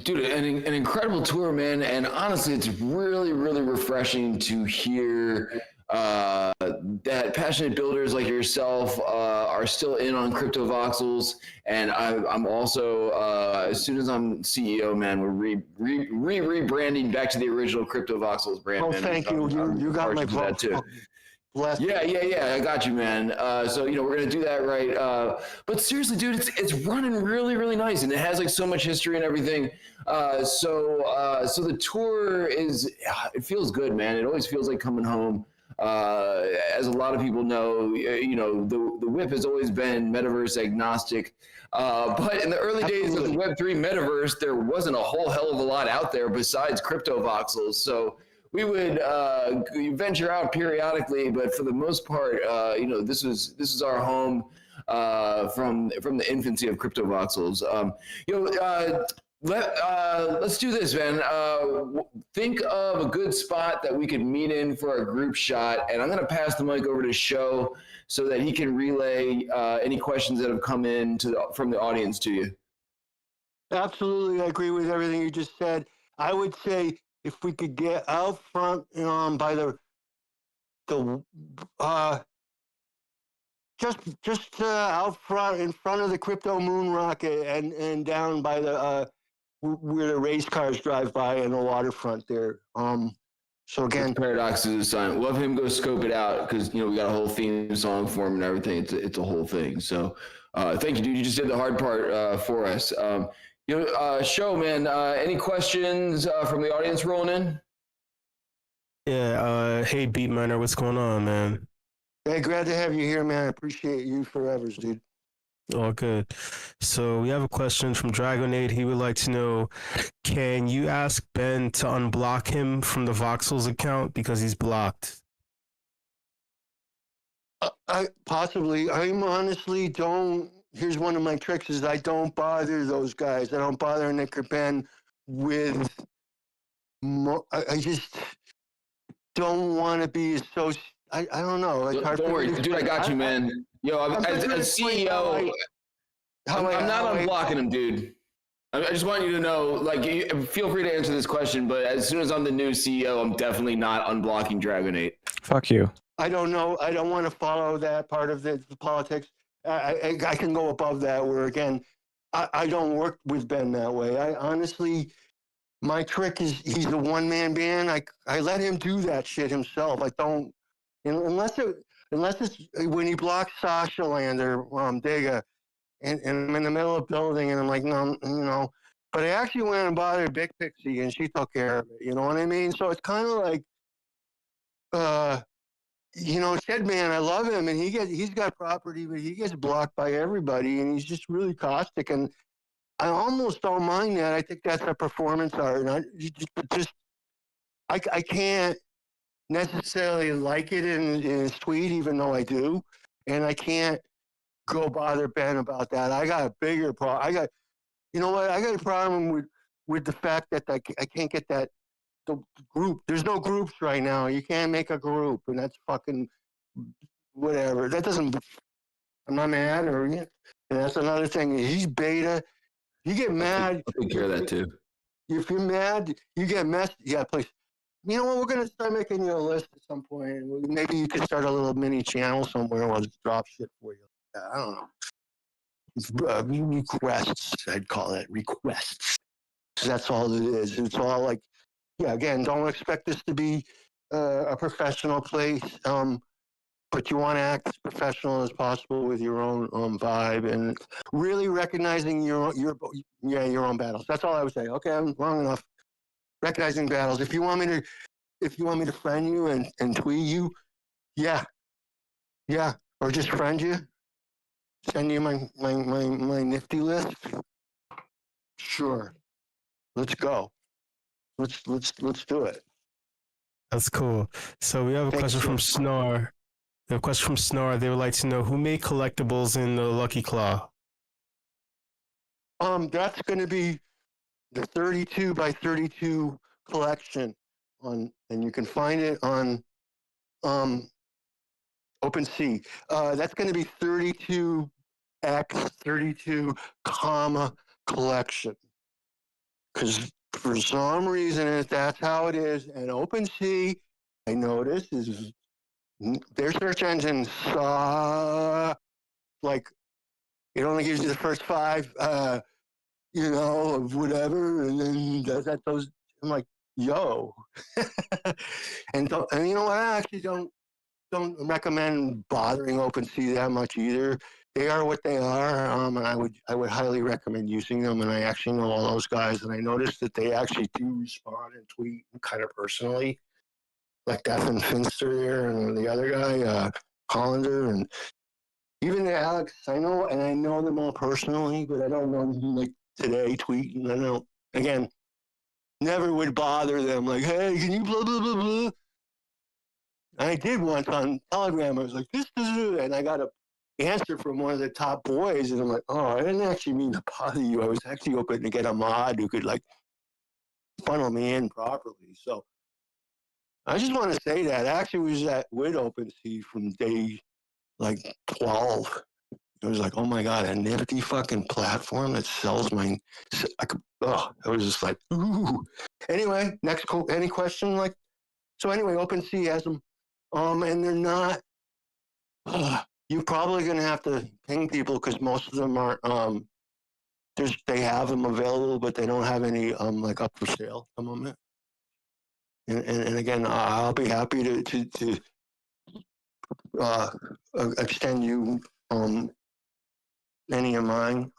dude, an incredible tour, man. And honestly, it's really, really refreshing to hear that passionate builders like yourself are still in on Cryptovoxels. And I'm also, as soon as I'm CEO, man, we're rebranding back to the original Cryptovoxels brand. Oh, man. thank you. You got my partial to that too. bless. Yeah. I got you, man. So we're gonna do that, right? But seriously, dude, it's running really, really nice, and it has like so much history and everything. So the tour it feels good, man. It always feels like coming home. As a lot of people know, the WIP has always been metaverse agnostic. But in the early days of the Web3 metaverse, there wasn't a whole hell of a lot out there besides Cryptovoxels. So we would venture out periodically, but for the most part, this is our home from the infancy of Cryptovoxels. Let's do this, man. Think of a good spot that we could meet in for a group shot, and I'm going to pass the mic over to Sho so that he can relay any questions that have come in from the audience to you. Absolutely, I agree with everything you just said. I would say if we could get out front by the just out front in front of the crypto moon rocket and down by the where the race cars drive by in the waterfront there. So again, Paradox is a sign. We'll have him go scope it out because we got a whole theme song for him and everything. It's a whole thing. So thank you, dude. You just did the hard part for us. Sho, man. Any questions from the audience rolling in? Yeah. Hey, BeatMiner, what's going on, man? hey, glad to have you here, man. I appreciate you forever, dude. All good. So we have a question from Dragonade. He would like to know, can you ask Ben to unblock him from the Voxels account because he's blocked? I honestly don't. Here's one of my tricks: is I don't bother those guys. I don't bother Nick or Ben with. I just don't want to be so. I don't know. It's hard Don't worry, dude. I got you, man. As CEO, I'm not unblocking him, dude. I just want you to know, feel free to answer this question, but as soon as I'm the new CEO, I'm definitely not unblocking Dragonate. Fuck you. I don't know. I don't want to follow that part of the politics. I can go above that where, again, I don't work with Ben that way. I honestly, my trick is he's a one-man band. I let him do that shit himself. I don't, unless it's when he blocks Sasha Land or Dega, and I'm in the middle of building and I'm like, no, but I actually went and bothered Big Pixie and she took care of it. You know what I mean? So it's kind of like, Shed Man, I love him, and he's got property, but he gets blocked by everybody, and he's just really caustic. And I almost don't mind that. I think that's a performance art, and I can't necessarily like it in his tweet, even though I do, and I can't go bother Ben about that. I got a bigger problem. I got a problem with the fact that I can't get that. The group. There's no groups right now. You can't make a group, and that's fucking whatever. That doesn't. I'm not mad, and that's another thing. He's beta. You get mad. I'll take care of that too. If you're mad, you get messed. Yeah, please. You know what? We're gonna start making you a list at some point. Maybe you could start a little mini channel somewhere. We'll just drop shit for you. I don't know. It's, requests. I'd call it requests. That's all it is. It's all like. Yeah, again, don't expect this to be a professional place, but you want to act as professional as possible with your own vibe and really recognizing your own battles. That's all I would say. Okay, I'm long enough. Recognizing battles. If you want me to friend you and tweet you, yeah, or just friend you, send you my nifty list. Sure, let's go. Let's do it. That's cool. So we have a question from Snore. They would like to know who made collectibles in the Lucky Claw. That's going to be the 32 by 32 collection and you can find it on OpenSea. That's going to be 32 X32, collection. Because for some reason, that's how it is. And OpenSea, I noticed, is their search engine like it only gives you the first 5, of whatever, and then that those. I'm like, yo, and you know what? I actually don't recommend bothering OpenSea that much either. They are what they are, and I would highly recommend using them. And I actually know all those guys, and I noticed that they actually do respond and tweet kind of personally, like Stefan Finster there and the other guy, Hollander, and even Alex. I know them all personally, but I don't know them like today tweeting. I don't. Again, never would bother them like, hey, can you blah blah blah blah. I did once on Telegram. I was like, this, and I got an answer from one of the top boys, and I'm like, oh, I didn't actually mean to bother you. I was actually hoping to get a mod who could like funnel me in properly. So I just want to say that I actually was with OpenSea from day like 12. It was like, oh my god, a nifty fucking platform that sells my. I was just like, ooh. Anyway, any question? Like, so anyway, OpenSea has them. And they're not. You're probably going to have to ping people because most of them aren't. They have them available, but they don't have any like up for sale at the moment. And again, I'll be happy to extend you any of mine.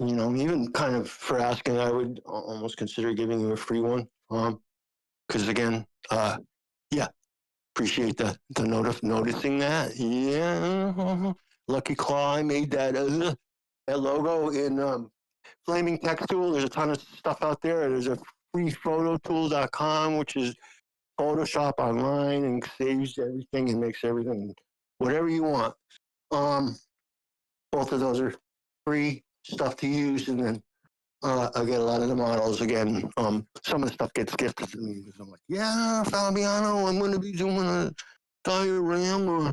Even kind of for asking, I would almost consider giving you a free one. Because again, yeah. Appreciate the noticing that. Yeah, Lucky Claw. I made that logo in Flaming Text Tool. There's a ton of stuff out there. There's a freephototool.com, which is Photoshop online and saves everything and makes everything whatever you want. Both of those are free stuff to use, and then I get a lot of the models again. Some of the stuff gets gifted to me because I'm like, yeah, Fabiano, I'm going to be doing a diorama.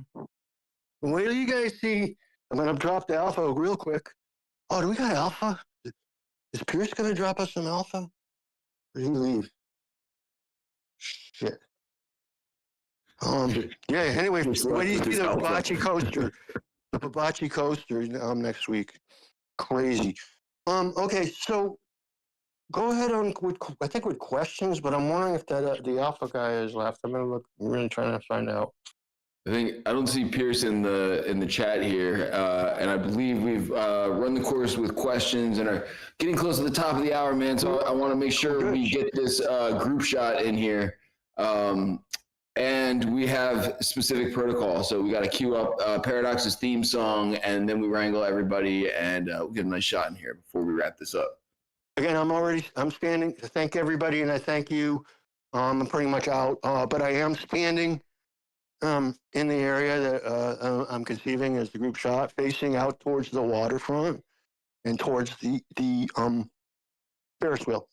Wait till you guys see. I'm going to drop the alpha real quick. Oh, do we got alpha? Is Pierce going to drop us some alpha? Or did he leave? Shit. Yeah. Anyway, wait till you see the Hibachi coaster. The Hibachi coaster next week. Crazy. Okay, so. Go ahead on with questions, but I'm wondering if that the alpha guy is left. I'm really trying to find out. I don't see Pierce in the chat here, and I believe we've run the course with questions and are getting close to the top of the hour, man. So I want to make sure we get this group shot in here, and we have specific protocol. So we got to queue up Paradox's theme song, and then we wrangle everybody, and we'll get a nice shot in here before we wrap this up. Again, I'm standing. Thank everybody, and I thank you. I'm pretty much out, but I am standing in the area that I'm conceiving as the group shot, facing out towards the waterfront and towards the Ferris wheel,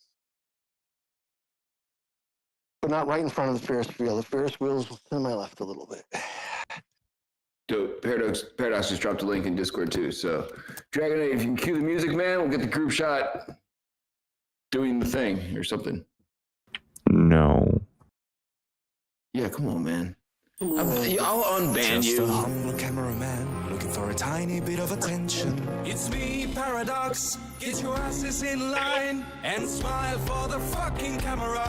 but not right in front of the Ferris wheel. The Ferris wheel's to my left a little bit. Dope. Paradox just dropped a link in Discord too. So, Dragonade, if you can cue the music, man, we'll get the group shot. Doing the thing or something. No. Yeah, come on, man. I'll unban Just you. a humble cameraman looking for a tiny bit of attention. It's me, Paradox. Get your asses in line and smile for the fucking camera.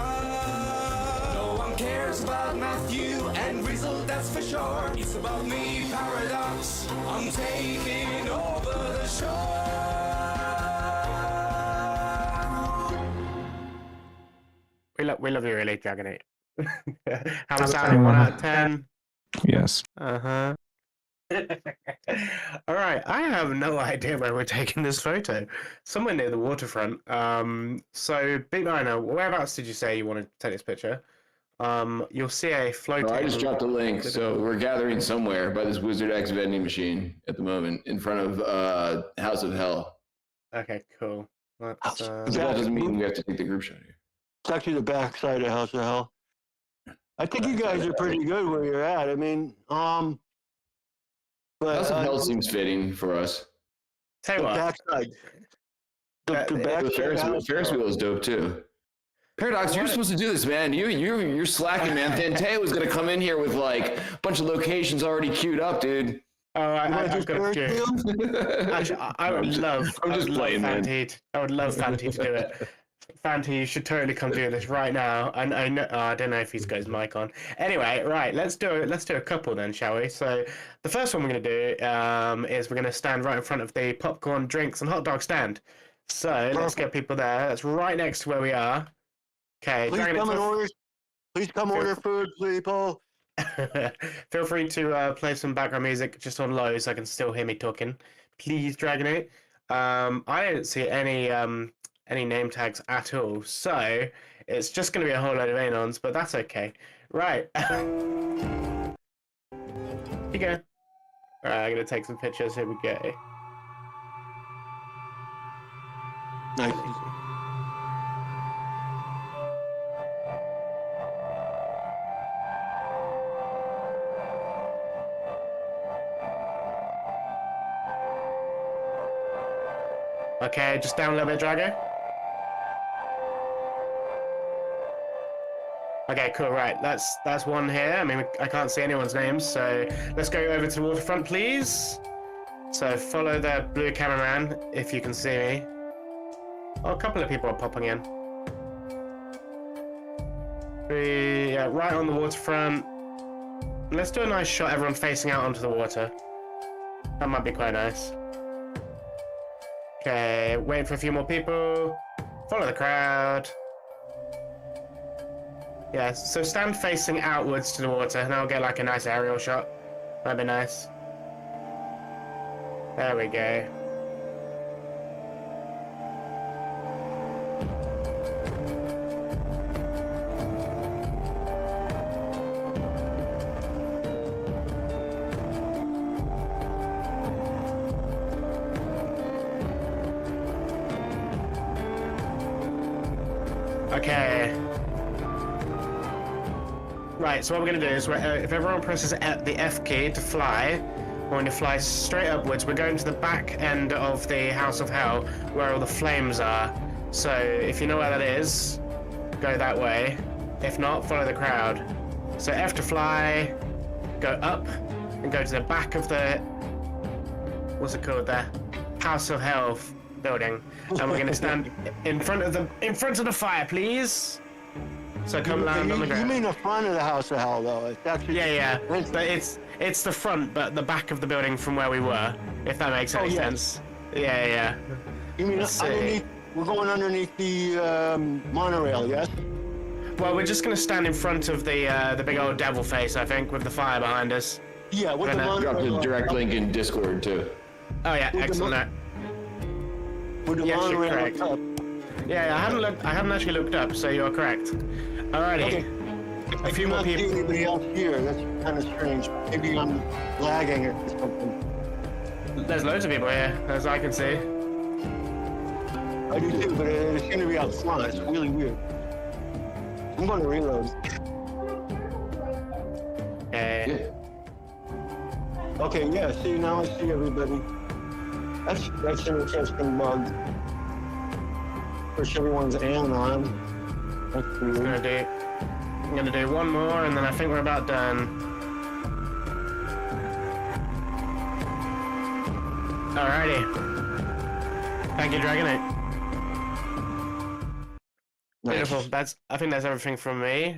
No one cares about Matthew and Rizzle, that's for sure. It's about me, Paradox. I'm taking over the show. We love you really, Dragonate. How was that? 1 out of 10? Yes. Uh-huh. All right, I have no idea where we're taking this photo. Somewhere near the waterfront. So, BeatMiner, whereabouts did you say you wanted to take this picture? You'll see a floating... I just dropped a link, so we're gathering somewhere by this Wizard X vending machine at the moment in front of House of Hell. Okay, cool. Let's, that doesn't mean we have to take the group shot here. It's actually the backside of House of Hell. I think you guys are pretty good where you're at. I mean, But House of Hell seems fitting for us. Tell you the what, backside. The The backside. Ferris wheel is dope too. Paradox, you're supposed to do this, man. You're slacking, man. Thanteo was gonna come in here with like a bunch of locations already queued up, dude. oh, I've got a few. Actually, Actually, I would love. I'm just playing, man. I would love Fanti to do it. Fanti, you should totally come do this right now. And I know I don't know if he's got his mic on. Anyway, right, let's do a couple then, shall we? So the first one we're gonna do is we're gonna stand right in front of the popcorn, drinks, and hot dog stand. So let's get people there. That's right next to where we are. Okay, please come order food, people. feel free to play some background music just on low so I can still hear me talking. Please, Dragonate. I don't see any name tags at all, so it's just going to be a whole load of anons, but that's okay. Right. Here you go. Alright, I'm going to take some pictures. Here we go. Nice. Okay, just down a little bit, Drago. Okay, cool, right. That's one here. I mean, I can't see anyone's names, so let's go over to the waterfront, please. So follow the blue cameraman, if you can see me. Oh, a couple of people are popping in. Yeah, right on the waterfront. Let's do a nice shot, everyone facing out onto the water. That might be quite nice. Okay, waiting for a few more people. Follow the crowd. Yeah, so stand facing outwards to the water and I'll get like a nice aerial shot. That'd be nice. There we go. Okay. Right, so what we're going to do is, if everyone presses the F key to fly, we're going to fly straight upwards. We're going to the back end of the House of Hell, where all the flames are. So, if you know where that is, go that way. If not, follow the crowd. So F to fly, go up, and go to the back of the... What's it called there? House of Hell building. And we're going to stand in front of the fire, please. So come land on the ground. You mean the front of the House of Hell, though? It's actually Yeah. But it's the front, but the back of the building from where we were, if that makes any sense. Yeah. You mean underneath? We're going underneath the monorail, yes? Well, we're just going to stand in front of the big old devil face, I think, with the fire behind us. Yeah, with the Drop monorail. the direct link in Discord too. Oh yeah, excellent. With the Yes, you're monorail correct. up. Yeah, I haven't actually looked up, so you're correct. Alrighty. Okay. A few more I cannot see people. anybody else here. That's kind of strange. Maybe I'm lagging or something. There's loads of people here, as I can see. I do too, but it's going to be out front. It's really weird. I'm going to reload. Okay. Okay, yeah, see, now I see everybody. That's an interesting bug. Push everyone's anon. That's weird. I'm gonna do one more, and then I think we're about done. Alrighty. Thank you, Dragonite. Nice. Beautiful. I think that's everything from me.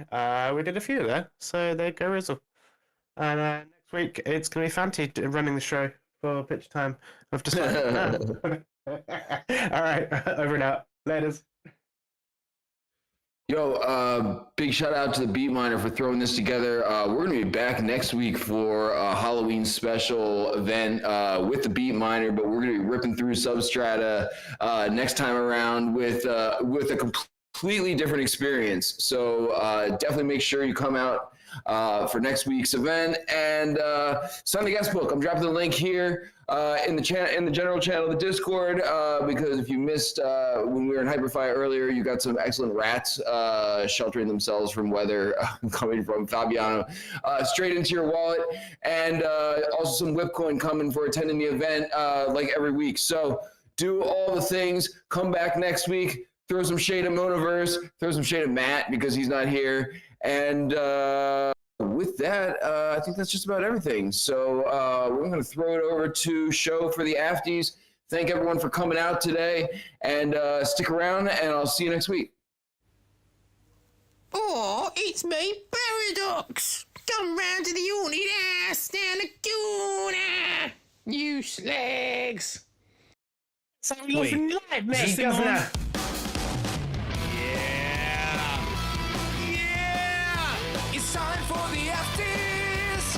We did a few there, so there you go, Rizzle. And next week it's gonna be Fanti running the show for pitch time. I've decided. All right, over and out. Laters. Yo, big shout out to the BeatMiner for throwing this together. We're gonna be back next week for a Halloween special event with the BeatMiner, but we're gonna be ripping through Substrata next time around with a completely different experience. So definitely make sure you come out for next week's event. And sign the guest book. I'm dropping the link here in the general channel of the Discord, because if you missed when we were in Hyperfire earlier, you got some excellent rats sheltering themselves from weather coming from Fabiano straight into your wallet, and also some WIP coin coming for attending the event like every week. So do all the things. Come back next week. Throw some shade at Monaverse. Throw some shade at Matt because he's not here. And with that, I think that's just about everything. So we're going to throw it over to Show for the Afties. Thank everyone for coming out today, and stick around, and I'll see you next week. Oh, it's me, Paradox. Come round to the haunted house down the corner. You slags. So living life, mate, Governor. Yeah, it's time for the afties.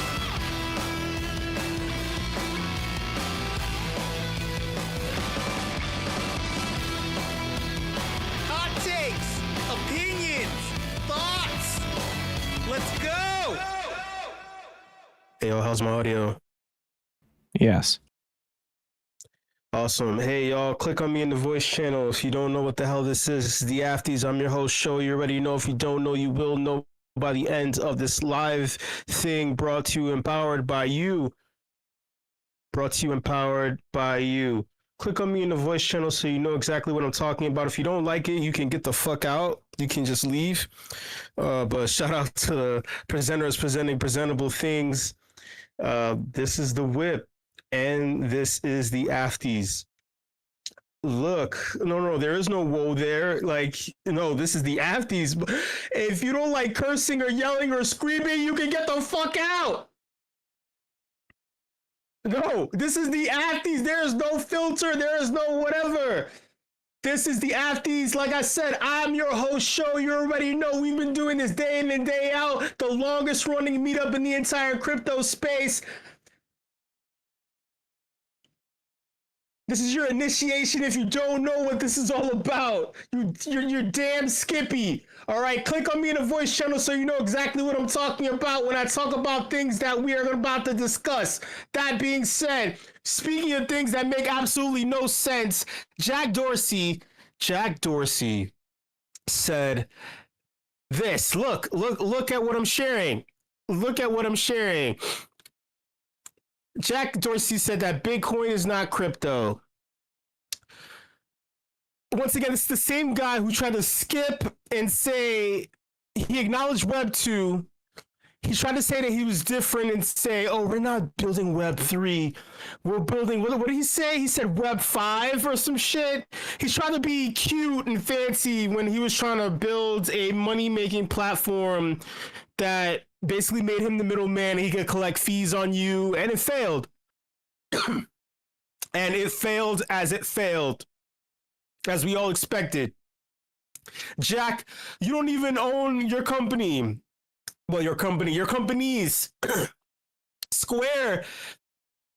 Hot takes, opinions, thoughts. Let's go. Hey, yo, how's my audio? Yes. Awesome. Hey, y'all, click on me in the voice channel. If you don't know what the hell this is the Afties. I'm your host, Show. You already know. If you don't know, you will know by the end of this live thing, brought to you, empowered by you. Brought to you, empowered by you. Click on me in the voice channel so you know exactly what I'm talking about. If you don't like it, you can get the fuck out. You can just leave. But shout out to the presenters presenting presentable things. This is the WIP. And this is the Afties. Look, no, there is no whoa there. Like, no, this is the Afties. If you don't like cursing or yelling or screaming, you can get the fuck out. No, this is the Afties. There is no filter. There is no whatever. This is the Afties. Like I said, I'm your host, Show. You already know we've been doing this day in and day out. The longest running meetup in the entire crypto space. This is your initiation if you don't know what this is all about. You're damn skippy. All right, click on me in the voice channel so you know exactly what I'm talking about when I talk about things that we are about to discuss. That being said, speaking of things that make absolutely no sense, Jack Dorsey said this. Look at what I'm sharing. Look at what I'm sharing. Jack Dorsey said that Bitcoin is not crypto. Once again, it's the same guy who tried to skip and say he acknowledged Web 2. He tried to say that he was different and say, oh, we're not building Web 3. We're building, what did he say? He said Web 5 or some shit. He's trying to be cute and fancy when he was trying to build a money-making platform that basically made him the middleman. He could collect fees on you, and it failed. And it failed, as we all expected. Jack, you don't even own your company. Well, your companies. Square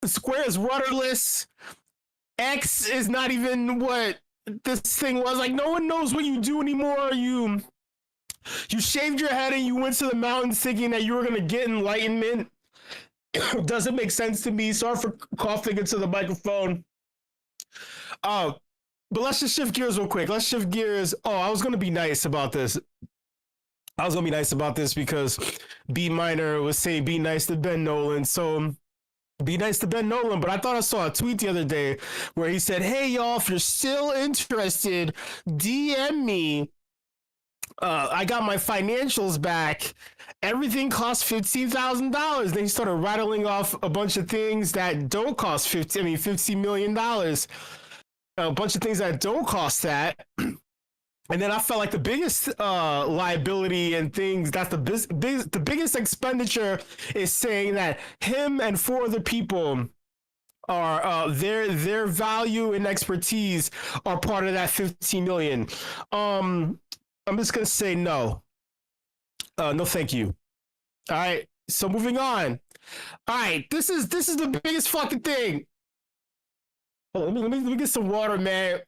is rudderless. X is not even what this thing was. Like, no one knows what you do anymore. You shaved your head and you went to the mountains thinking that you were going to get enlightenment. Doesn't make sense to me. Sorry for coughing into the microphone. But let's just shift gears real quick. Let's shift gears. Oh, I was going to be nice about this. Because BeatMiner was saying be nice to Ben Nolan. So be nice to Ben Nolan. But I thought I saw a tweet the other day where he said, hey, y'all, if you're still interested, DM me. I got my financials back. Everything costs $15,000. Then he started rattling off a bunch of things that don't cost $50 million. A bunch of things that don't cost that. And then I felt like the biggest liability and things, that's the biggest expenditure is saying that him and 4 other people are their value and expertise are part of that 15 million. I'm just gonna say no. No, thank you. All right. So moving on. All right. This is the biggest fucking thing. Hold on, let me get some water, man.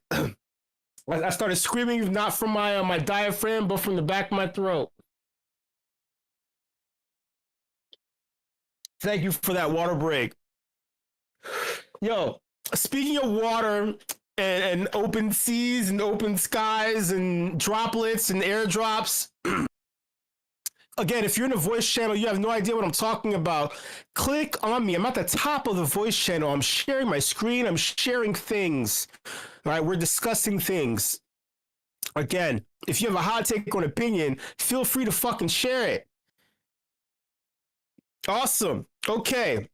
I started screaming not from my diaphragm, but from the back of my throat. Thank you for that water break. Yo, speaking of water and open seas and open skies and droplets and airdrops, again, if you're in a voice channel, you have no idea what I'm talking about, click on me. I'm at the top of the voice channel. I'm sharing my screen. I'm sharing things. All right, we're discussing things. Again, if you have a hot take or an opinion, feel free to fucking share it. Awesome. Okay.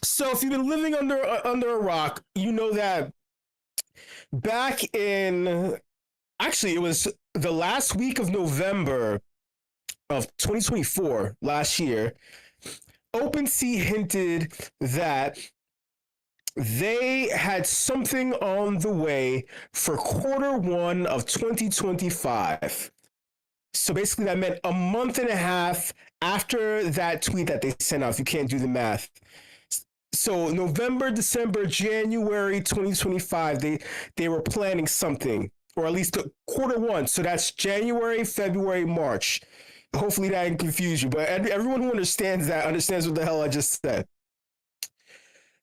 So if you've been living under a rock, you know that back in, actually, it was the last week of November of 2024, last year, OpenSea hinted that they had something on the way for Q1 of 2025. So basically that meant a month and a half after that tweet that they sent out, if you can't do the math. So November, December, January 2025, they were planning something, or at least Q1. So that's January, February, March. Hopefully that didn't confuse you, but everyone who understands that understands what the hell I just said.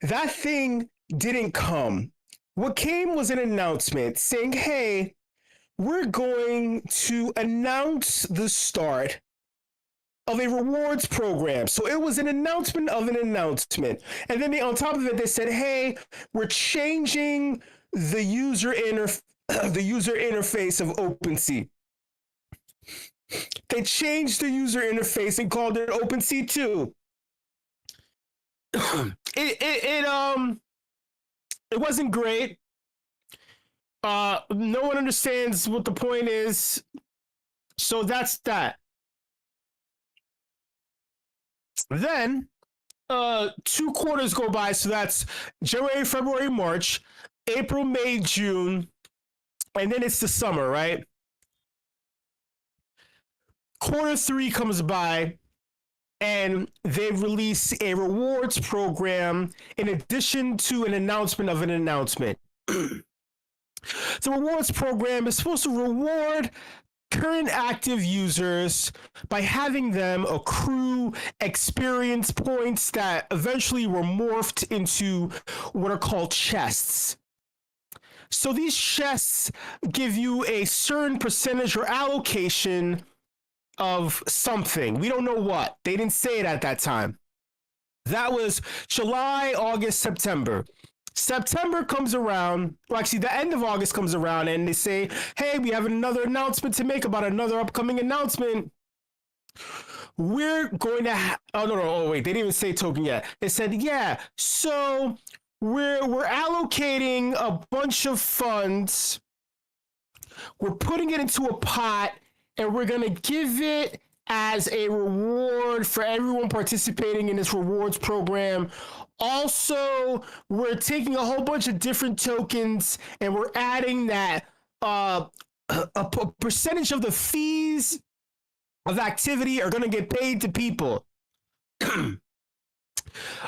That thing didn't come. What came was an announcement saying, hey, we're going to announce the start of a rewards program. So it was an announcement of an announcement. And then on top of it, they said, hey, we're changing the user interface of OpenSea. They changed the user interface and called it OpenSea 2. It wasn't great. No one understands what the point is. So that's that. Then 2 quarters go by, so that's January, February, March, April, May, June, and then it's the summer, right? Q3 comes by, and they release a rewards program in addition to an announcement of an announcement. The rewards program is supposed to reward current active users by having them accrue experience points that eventually were morphed into what are called chests. So these chests give you a certain percentage or allocation of something. We don't know what. They didn't say it at that time. That was July, August, September. September comes around, well, actually, the end of August comes around, and they say, hey, we have another announcement to make about another upcoming announcement. We're going to, wait, they didn't even say token yet. They said, yeah, so we're allocating a bunch of funds. We're putting it into a pot, and we're going to give it as a reward for everyone participating in this rewards program. Also, we're taking a whole bunch of different tokens, and we're adding that a percentage of the fees of activity are going to get paid to people.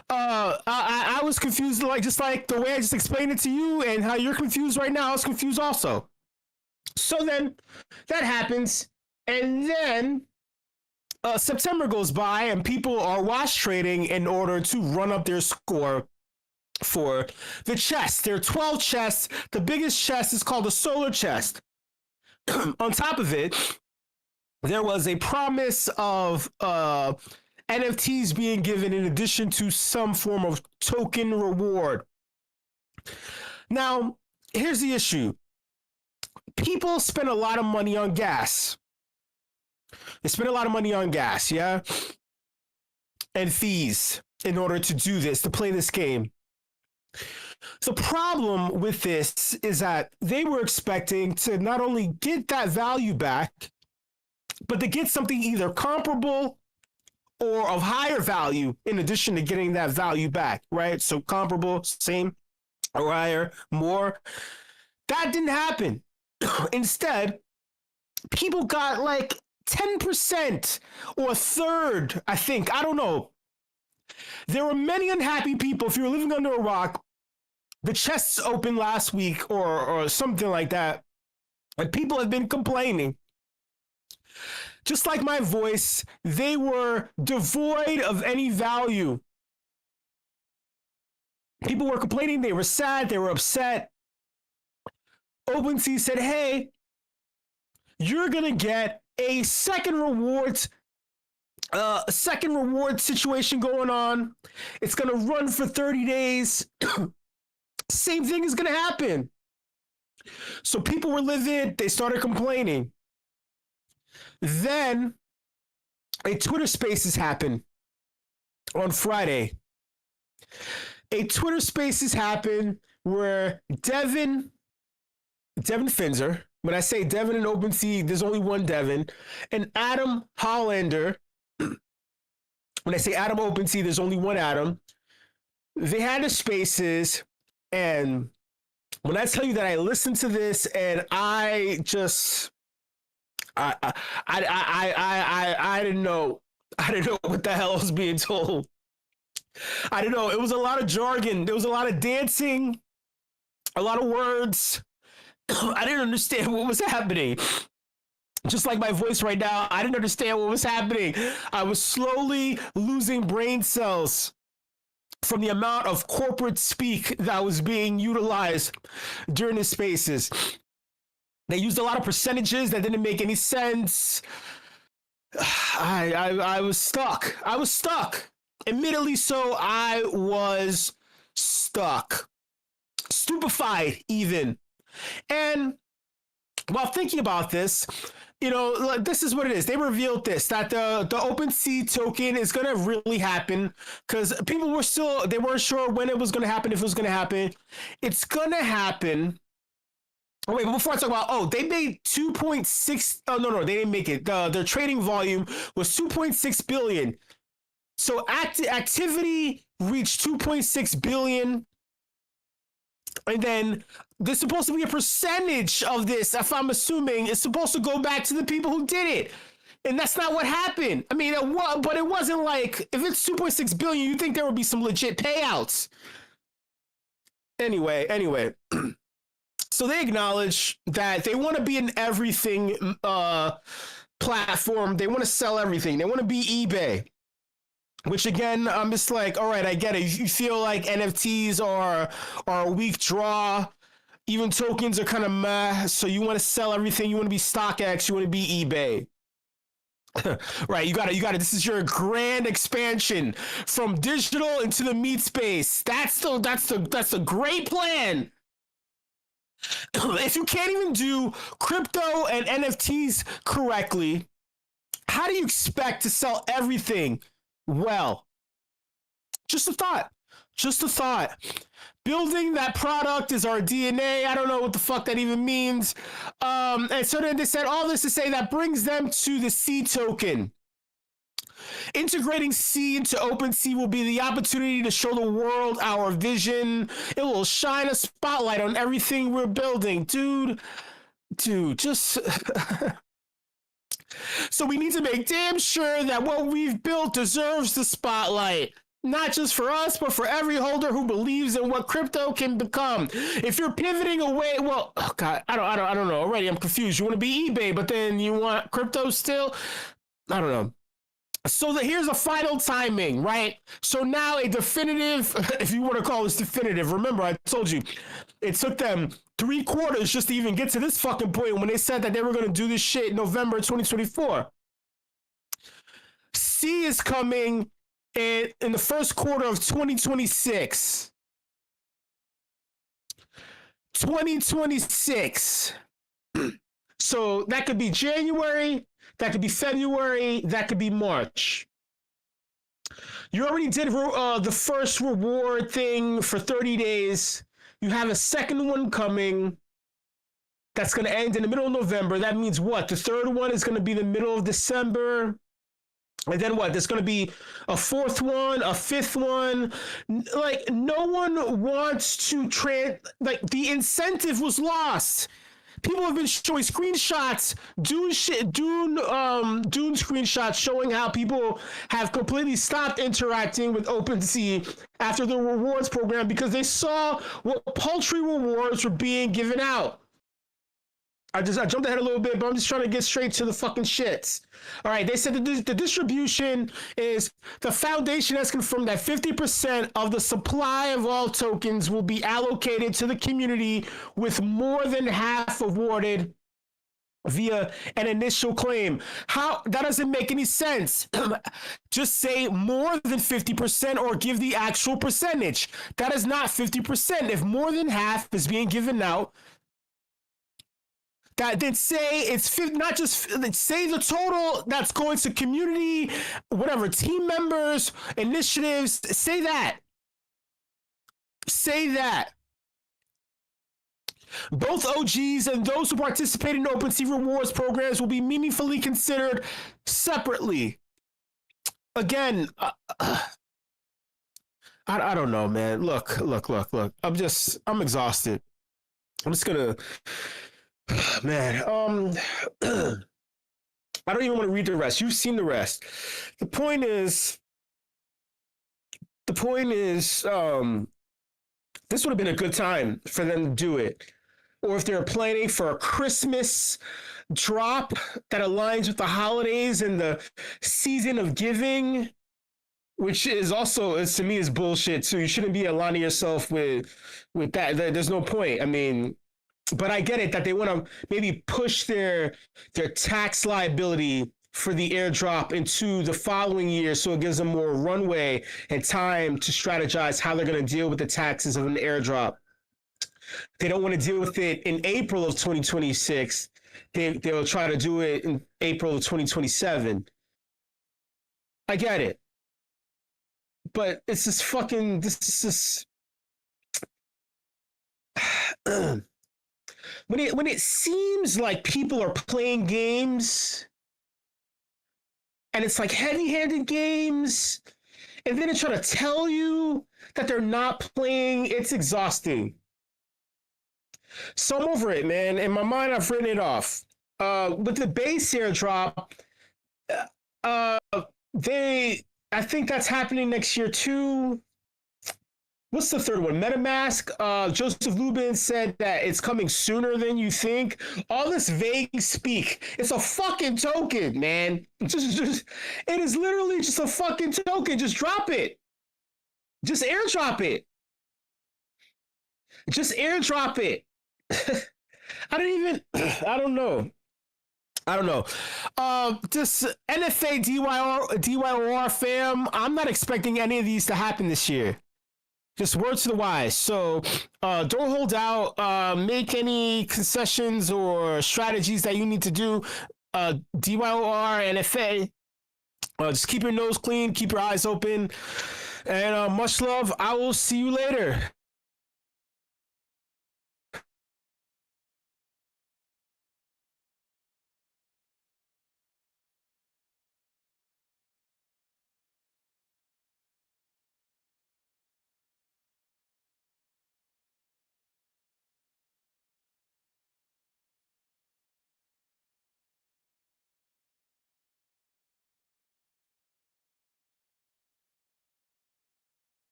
I was confused, just like the way I just explained it to you, and how you're confused right now. I was confused also. So then that happens, and then September goes by, and people are wash trading in order to run up their score for the chest. There are 12 chests. The biggest chest is called the solar chest. On top of it, there was a promise of NFTs being given in addition to some form of token reward. Now, here's the issue. People spend a lot of money on gas. They spend a lot of money on gas, yeah? And fees in order to do this, to play this game. The problem with this is that they were expecting to not only get that value back, but to get something either comparable or of higher value in addition to getting that value back, right? So comparable, same, or higher, more. That didn't happen. Instead, people got like 10% or a third, I think. I don't know. There were many unhappy people. If you were living under a rock, the chests opened last week or something like that, and people have been complaining. Just like my voice, they were devoid of any value People were complaining. They were sad. They were upset. OpenSea said, hey, you're going to get a second reward situation going on. It's going to run for 30 days. Same thing is going to happen. So people were livid. They started complaining. Then a Twitter Spaces happened on Friday. A Twitter Spaces happened where Devin Finzer, when I say Devin and OpenSea, there's only one Devin, and Adam Hollander, when I say Adam OpenSea, there's only one Adam. They had the Spaces, and when I tell you that I listened to this and I just I didn't know what the hell was being told. I don't know. It was a lot of jargon. There was a lot of dancing, a lot of words. I didn't understand what was happening. Just like my voice right now, I didn't understand what was happening. I was slowly losing brain cells from the amount of corporate speak that was being utilized during the Spaces. They used a lot of percentages that didn't make any sense. I was stuck. Admittedly so, I was stuck. Stupefied, even. And while thinking about this, you know, this is what it is. They revealed this, that the OpenSea token is going to really happen, because people were they weren't sure when it was going to happen, if it was going to happen. It's going to happen. Oh, wait, but before I talk about, they made 2.6. Oh, no, they didn't make it. Their trading volume was 2.6 billion. So activity reached 2.6 billion. And then there's supposed to be a percentage of this, if I'm assuming, it's supposed to go back to the people who did it. And that's not what happened. I mean, but it wasn't like, if it's 2.6 billion, you think there would be some legit payouts. Anyway. So they acknowledge that they want to be an everything platform. They want to sell everything. They want to be eBay. Which again, I'm just like, all right, I get it. You feel like NFTs are a weak draw. Even tokens are kind of meh. So you want to sell everything. You want to be StockX. You want to be eBay. Right, you got it. This is your grand expansion from digital into the meat space. That's a great plan. If you can't even do crypto and NFTs correctly, how do you expect to sell everything well? Just a thought. Building that product is our DNA. I don't know what the fuck that even means. And so then they said all this to say that brings them to the C token. Integrating C into OpenSea will be the opportunity to show the world our vision. It will shine a spotlight on everything we're building. Dude, just... So we need to make damn sure that what we've built deserves the spotlight. Not just for us, but for every holder who believes in what crypto can become. If you're pivoting away, well, oh God, I don't know. Already, I'm confused. You want to be eBay, but then you want crypto still? I don't know. So here's a final timing, right? So now a definitive, if you want to call this definitive, remember I told you, it took them 3 quarters just to even get to this fucking point when they said that they were going to do this shit in November 2024. C is coming in the first quarter of 2026. 2026. So that could be January, that could be February, that could be March. You already did the first reward thing for 30 days. You have a second one coming that's going to end in the middle of November. That means what? The third one is going to be the middle of December. And then what? There's going to be a fourth one, a fifth one. Like, no one wants to like, the incentive was lost. People have been showing screenshots, Dune screenshots showing how people have completely stopped interacting with OpenSea after the rewards program because they saw what paltry rewards were being given out. I jumped ahead a little bit, but I'm just trying to get straight to the fucking shits. All right, they said the distribution is the foundation has confirmed that 50% of the supply of all tokens will be allocated to the community, with more than half awarded via an initial claim. How that doesn't make any sense. Just say more than 50% or give the actual percentage. That is not 50%. If more than half is being given out, that then say it's not just say the total that's going to community, whatever, team members, initiatives. Say that. Say that. Both OGs and those who participate in OpenSea rewards programs will be meaningfully considered separately. Again, I don't know, man. Look. I'm exhausted. I'm just gonna. Man, I don't even want to read the rest. You've seen the rest. The point is, this would have been a good time for them to do it. Or if they're planning for a Christmas drop that aligns with the holidays and the season of giving, which is also, to me, is bullshit. So you shouldn't be aligning yourself with that. There's no point. I mean, but I get it that they want to maybe push their tax liability for the airdrop into the following year, so it gives them more runway and time to strategize how they're going to deal with the taxes of an airdrop. They don't want to deal with it in April of 2026. They'll try to do it in April of 2027. I get it. But it's just fucking, this is when it seems like people are playing games and it's like heavy-handed games, and then they try to tell you that they're not playing, it's exhausting. So I'm over it, man. In my mind, I've written it off. With the base airdrop, I think that's happening next year too. What's the third one? MetaMask. Joseph Lubin said that it's coming sooner than you think. All this vague speak. It's a fucking token, man. It is literally just a fucking token. Just drop it. Just airdrop it. Just airdrop it. I don't know. This NFA DYOR fam, I'm not expecting any of these to happen this year. Just words to the wise. So don't hold out. Make any concessions or strategies that you need to do. DYOR, NFA. Just keep your nose clean. Keep your eyes open. And much love. I will see you later.